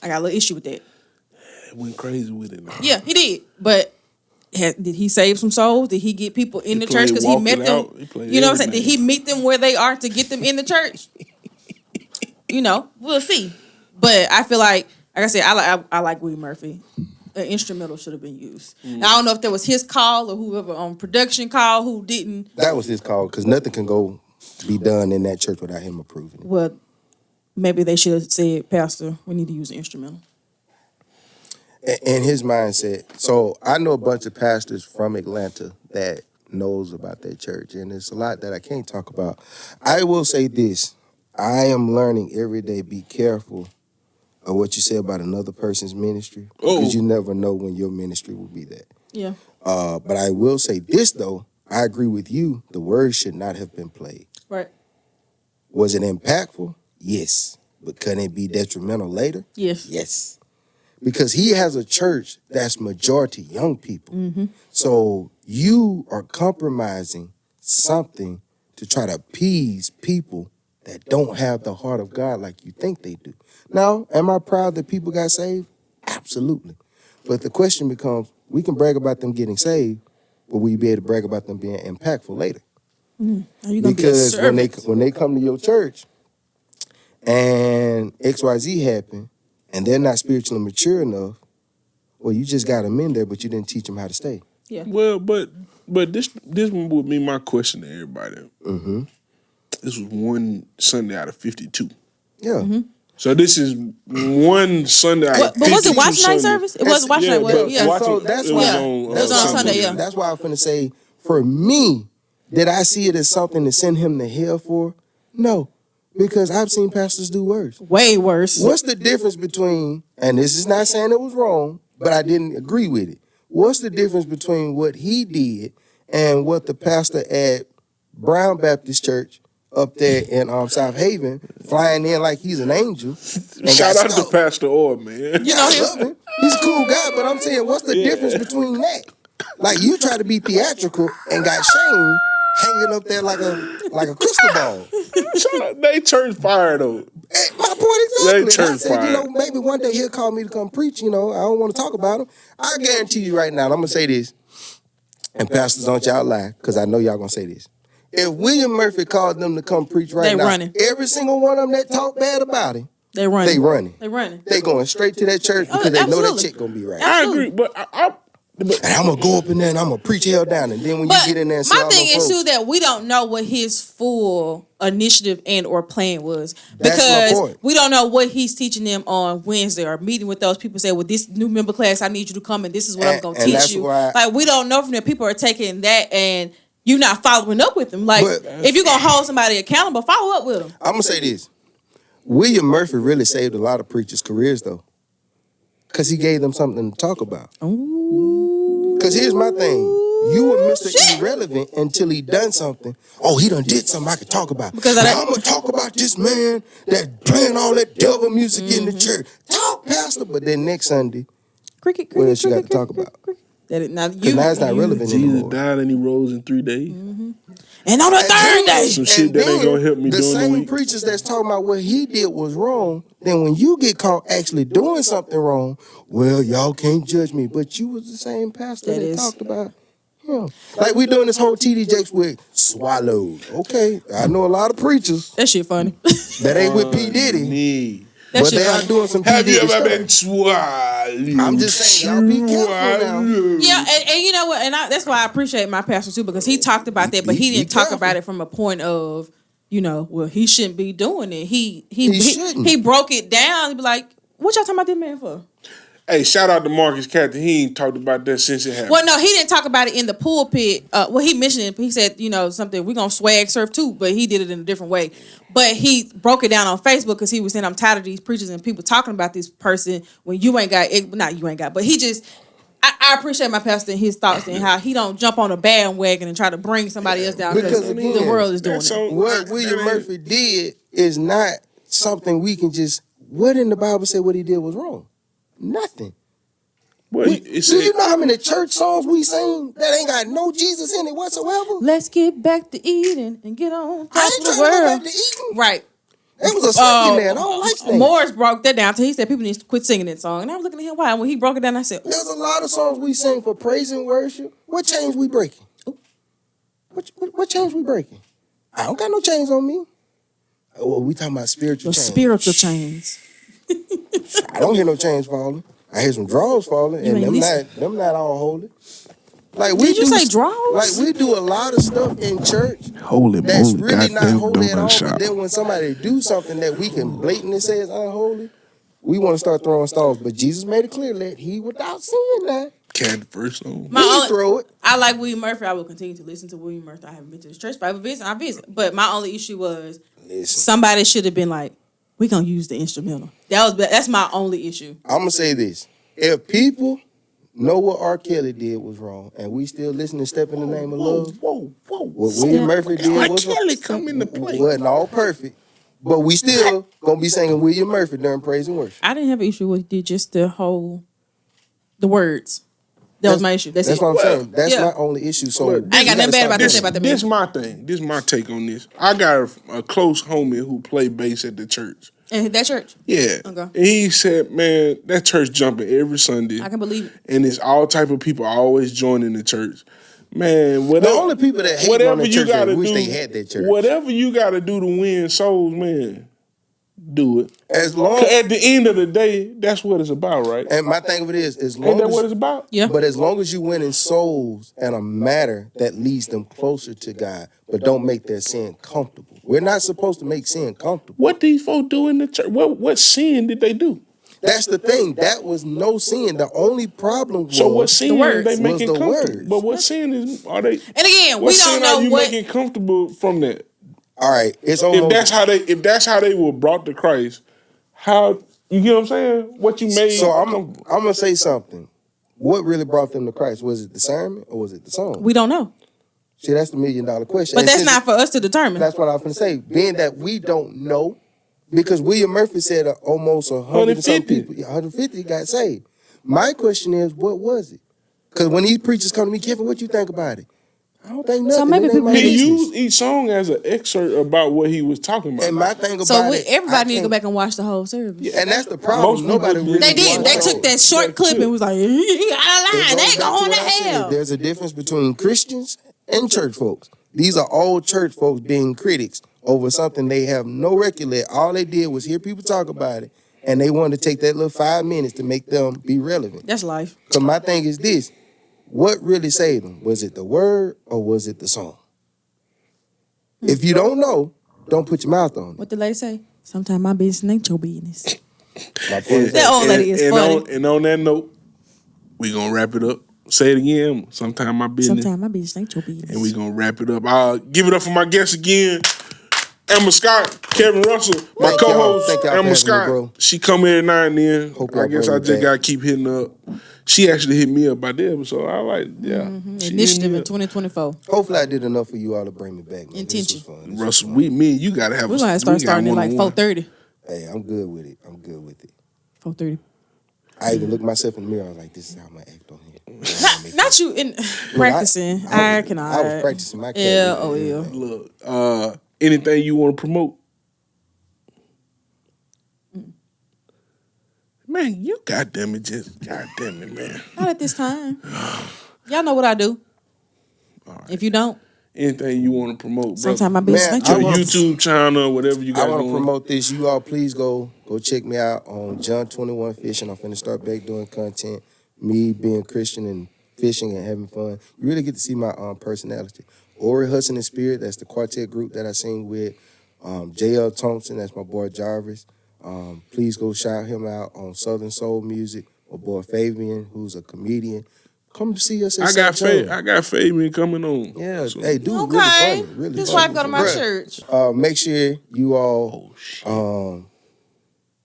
I got a little issue with that. Went crazy with it. Man. Yeah, he did. But did he save some souls? Did he get people in the church because he met them? You know what I'm saying? Did he meet them where they are to get them in the church? You know, we'll see. But I feel like I said, I like Willie Murphy. An instrumental should have been used. Now, I don't know if that was his call or whoever on production call who didn't. That was his call because nothing can be done in that church without him approving it. Well, maybe they should have said, Pastor, we need to use an instrumental. In his mindset. So I know a bunch of pastors from Atlanta that knows about that church, and there's a lot that I can't talk about. I will say this. I am learning every day, be careful of what you say about another person's ministry because you never know when your ministry will be that. Yeah. But I will say this, though. I agree with you. The word should not have been played. Right. Was it impactful? Yes. But can it be detrimental later? Yes. Yes. Because he has a church that's majority young people. Mm-hmm. So you are compromising something to try to appease people that don't have the heart of God like you think they do. Now, am I proud that people got saved? Absolutely. But the question becomes, we can brag about them getting saved, but will you be able to brag about them being impactful later? Are you gonna Because be when they come to your church and XYZ happen, and they're not spiritually mature enough, well, you just got them in there, but you didn't teach them how to stay. Yeah. Well, but this one would be my question to everybody. Mm-hmm. This was one Sunday out of 52. Yeah. Mm-hmm. So this is one Sunday out of 52 But was it watch night Sundays. service? It was watch night. Yeah. So that's it why was on Sunday, yeah. That's why I'm finna say, for me, did I see it as something to send him to hell for? No. Because I've seen pastors do worse. Way worse. What's the difference between, and this is not saying it was wrong, but I didn't agree with it. What's the difference between what he did and what the pastor at Brown Baptist Church up there in South Haven, flying in like he's an angel? And Shout got out to stopped. Pastor Orr, man. You know I him? love him. He's a cool guy, but I'm saying, what's the difference between that? Like, you try to be theatrical and got Shane hanging up there like a crystal ball. Shout out, they church fire though. My point exactly. They church I said, fire. maybe one day he'll call me to come preach. I don't want to talk about him. I guarantee you right now, I'm gonna say this, and pastors, don't y'all lie, because I know y'all gonna say this. If William Murphy called them to come preach right now, running. every single one of them that talk bad about him, They running. they running. They running. They going straight to that church because they know that absolutely. chick gonna be right. I agree, but And I'm gonna go up in there and I'm gonna preach hell down. And then when But you get in there and see my all thing them is folks, too that we don't know what his full initiative and or plan was, That's my because point. we don't know what he's teaching them on Wednesday or meeting with those people. Say, well, this new member class, I need you to come and this is what I'm going to And teach that's you. why- Like, we don't know from that. People are taking that and you're not following up with them. Like, But- if you're gonna hold somebody accountable, follow up with them. I'm gonna say this: William Murphy really saved a lot of preachers' careers, though, because he gave them something to talk about. Because here's my thing: you were Mr. Irrelevant until he done something. Oh, he done did something I could talk about. Because now I'm gonna talk about this man that playing all that devil music in the church. Talk, pastor. But then next Sunday, Cricket. what else you got to talk about? Now Because now it's not relevant Jesus anymore. died and he rose in 3 days. And on the third day, Some shit that ain't gonna help me the during the same week. preachers that's talking about what he did was wrong, then when you get caught actually doing something wrong, well, y'all can't judge me. But you was the same pastor that talked about him. Like we doing this whole TD Jakes with swallowed. Okay, I know a lot of preachers that shit funny. that ain't with P. Diddy, Me. That but shit they are funny. doing some P. Have you Diddy ever stuff. been swallowed? I'm just saying, y'all be careful now. Yeah, and you know what? And that's why I appreciate my pastor too, because he talked about that, but he Be didn't talk careful. about it from a point of, well, he shouldn't be doing it. He shouldn't. he broke it down. He'd be like, "What y'all talking about this man for?" Hey, shout out to Marcus Cathy. He ain't talked about that since it happened. Well, no, he didn't talk about it in the pulpit. He mentioned it. He said, something, we're going to swag surf too, but he did it in a different way. But he broke it down on Facebook because he was saying, I'm tired of these preachers and people talking about this person when you ain't got it. Not you ain't got, but he just, I appreciate my pastor and his thoughts and how he don't jump on a bandwagon and try to bring somebody else down because again, the world is doing that's it. so- What William Murphy did is not something we can just. What in the Bible say what he did was wrong? Nothing. Well, Do you know how many church songs we sing that ain't got no Jesus in it whatsoever? Let's get back to eating and get on top I of ain't the trying to go world. back to eating. Right. There was a snake in there. I don't like snakes. Morris broke that down. So he said people need to quit singing that song. And I was looking at him, why? And when he broke it down, I said, There's a lot of songs we sing for praise and worship. What chains we breaking? What chains we breaking? I don't got no chains on me. Oh, we talking about spiritual the chains. spiritual chains. I don't hear no chains falling. I hear some drawers falling, You and ain't them not all holy. Like we Did you do, say drawers? Like we do a lot of stuff in church Holy that's moly, really not goddamn holy at all. double shot. But then when somebody do something that we can blatantly say is unholy, we want to start throwing stones. But Jesus made it clear that he without sin that. Cat first song. He throw it. I like William Murphy. I will continue to listen to William Murphy. I haven't been to his church, but I visit. But my only issue was somebody should have been like, we're going to use the instrumental. That's my only issue. I'm going to say this. If people know what R. Kelly did was wrong, and we still listen to Step in the Name of Love, Whoa. what William Murphy did R. was Kelly come into play. wasn't all perfect. But we still going to be singing William Murphy during praise and worship. I didn't have an issue with it, just the words. That was my issue. That's it. what I'm saying. That's yeah. my only issue. So I ain't got nothing bad about to say about that. This is my thing. This is my take on this. I got a close homie who played bass at the church. And that church? Yeah. Okay. And he said, man, that church jumping every Sunday. I can believe it. And it's all type of people always joining the church. Man, the only people that hate on the church that wish they had that church. Whatever you got to do to win souls, man, do it. As long at the end of the day, that's what it's about, right? And my thing of it is, as long Ain't that as what it's about? Yeah. But as long as you winning souls and a matter that leads them closer to God, but don't make their sin comfortable. We're not supposed to make sin comfortable. What these folks do in the church? What sin did they do? That's the thing. That was no sin. The only problem was So what sin are they making was the comfortable? words. But what sin are they? And again, What we sin don't are you know what. making comfortable from that? All right, it's If almost. that's how they were brought to Christ, how you get what I'm saying? What you made? So I'm gonna say something. What really brought them to Christ? Was it the sermon or was it the song? We don't know. See, that's the $1 million question. But And that's since- not for us to determine. That's what I was gonna say. Being that we don't know, because William Murphy said almost 100 and some 150. people, 150 got saved. My question is, what was it? Because when these preachers come to me, Kevin, what you think about it? I don't think nothing. maybe It ain't people my He business. used each song as an excerpt about what he was talking about. And my thing about So it, everybody need to go can't- back and watch the whole service. And that's the problem. Most people Nobody did. really They did. They watched took that short clip and was like, he got a It line. goes They back going to to what I said. hell. There's a difference between Christians and church folks. These are all church folks being critics over something they have no recollection. All they did was hear people talk about it, and they wanted to take that little 5 minutes to make them be relevant. That's life. So my thing is this: what really saved them? Was it the word or was it the song? If you don't know, don't put your mouth on it. What the lady say? Sometimes my business ain't your business. My point is That old lady is funny. And on that note, we gonna wrap it up. Say it again. Sometime my business. Sometimes my business ain't your business. And we gonna wrap it up. I'll give it up for my guests again. Amber Scott, Kevin Russell, my Thank y'all. co-host, Thank y'all for Amber having me, Scott. bro. She come in every now and then. Hope I y'all guess bring I me just back. gotta keep hitting her up. She actually hit me up by the episode. I like, yeah. She hit Initiative me in up. 2024. hopefully I did enough for you all to bring me back. Man. Intention. This was fun. This was Russell, fun. me and you gotta have We're a going to start starting at like 4:30. Hey, I'm good with it. 4:30. I even looked myself in the mirror. I was like, this is how I'm going to act on here. Not you in practicing. I cannot. I was practicing my Yeah, character. yeah. Look, anything you want to promote? Man, you goddamn it, man. Not at this time. Y'all know what I do. If you don't, Anything you want to promote, bro? sometimes my business Man, ain't Your your wanna- business. YouTube channel, whatever you I got want going. to promote this. You all please go check me out on John 21 Fishing. I'm finna start back doing content. Me being Christian and fishing and having fun. You really get to see my personality. Ori Hudson and Spirit, that's the quartet group that I sing with. J.L. Thompson, that's my boy Jarvis. Please go shout him out on Southern Soul Music. My boy Fabian, who's a comedian. Come to see us at I got St. John. I got Fabian coming on. Yeah, So- hey, dude, Okay. really funny. Really This funny. wife go to my Bruh, church. Make sure you all Oh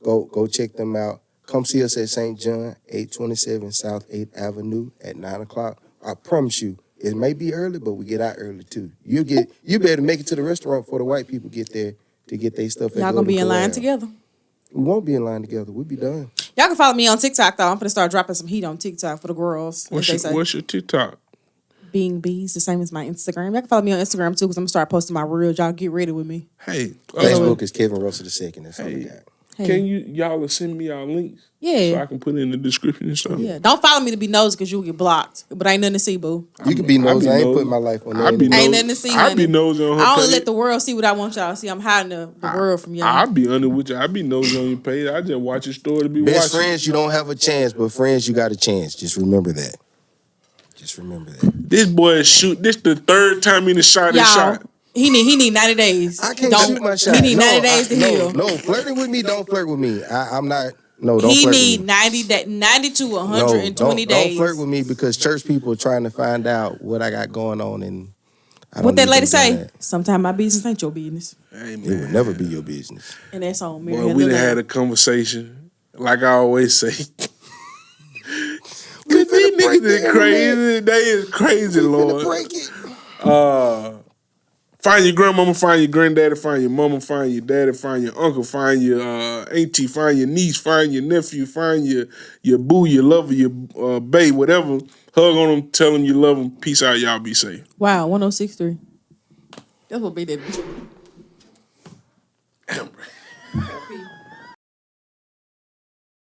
shit. go check them out. Come see us at St. John, 827 South 8th Avenue at 9 o'clock. I promise you, it may be early, but we get out early too. You be able to make it to the restaurant before the white people get there to get their stuff. Y'all gonna be in line together? We won't be in line together. We'll be done. Y'all can follow me on TikTok though. I'm gonna start dropping some heat on TikTok for the girls. What's your TikTok? Being Bees, the same as my Instagram. Y'all can follow me on Instagram too, because I'm gonna start posting my reels. Y'all get ready with me. Hey, Facebook is Kevin Russel II. That's all we got. Hey. Can y'all send me y'all links? Yeah. So I can put it in the description and stuff. Yeah. Don't follow me to be nosy because you'll get blocked. But ain't nothing to see, boo. You can be nosy. I ain't putting my life on there. Ain't nothing to see, honey. I be nosy on her I don't page. let the world see what I want y'all to see. I'm hiding the world from y'all. I be under with you. I be nosy on your page. I just watch your story to be Best watching. friends, you don't have a chance, but friends, you got a chance. Just remember that. This boy is shoot. This the third time he shot his shot. He need 90 days. I can't shoot my shot. He need 90 days to heal. No, flirting with me, don't flirt with me. I'm not. No, don't he flirt need with me. 90 to 120 days. Don't flirt with me because church people are trying to find out what I got going on, and I don't what that need lady them doing say? that. Sometimes my business ain't your business. Hey, It would never be your business. And that's on me. Well, we done had a conversation. Like I always say. These niggas is crazy. They is crazy, Lord. Break it. Find your grandmama, find your granddaddy, find your mama, find your daddy, find your uncle, find your auntie, find your niece, find your nephew, find your boo, your lover, your bae, whatever. Hug on them, tell them you love them. Peace out, y'all be safe. Wow, 1063. That's what be that.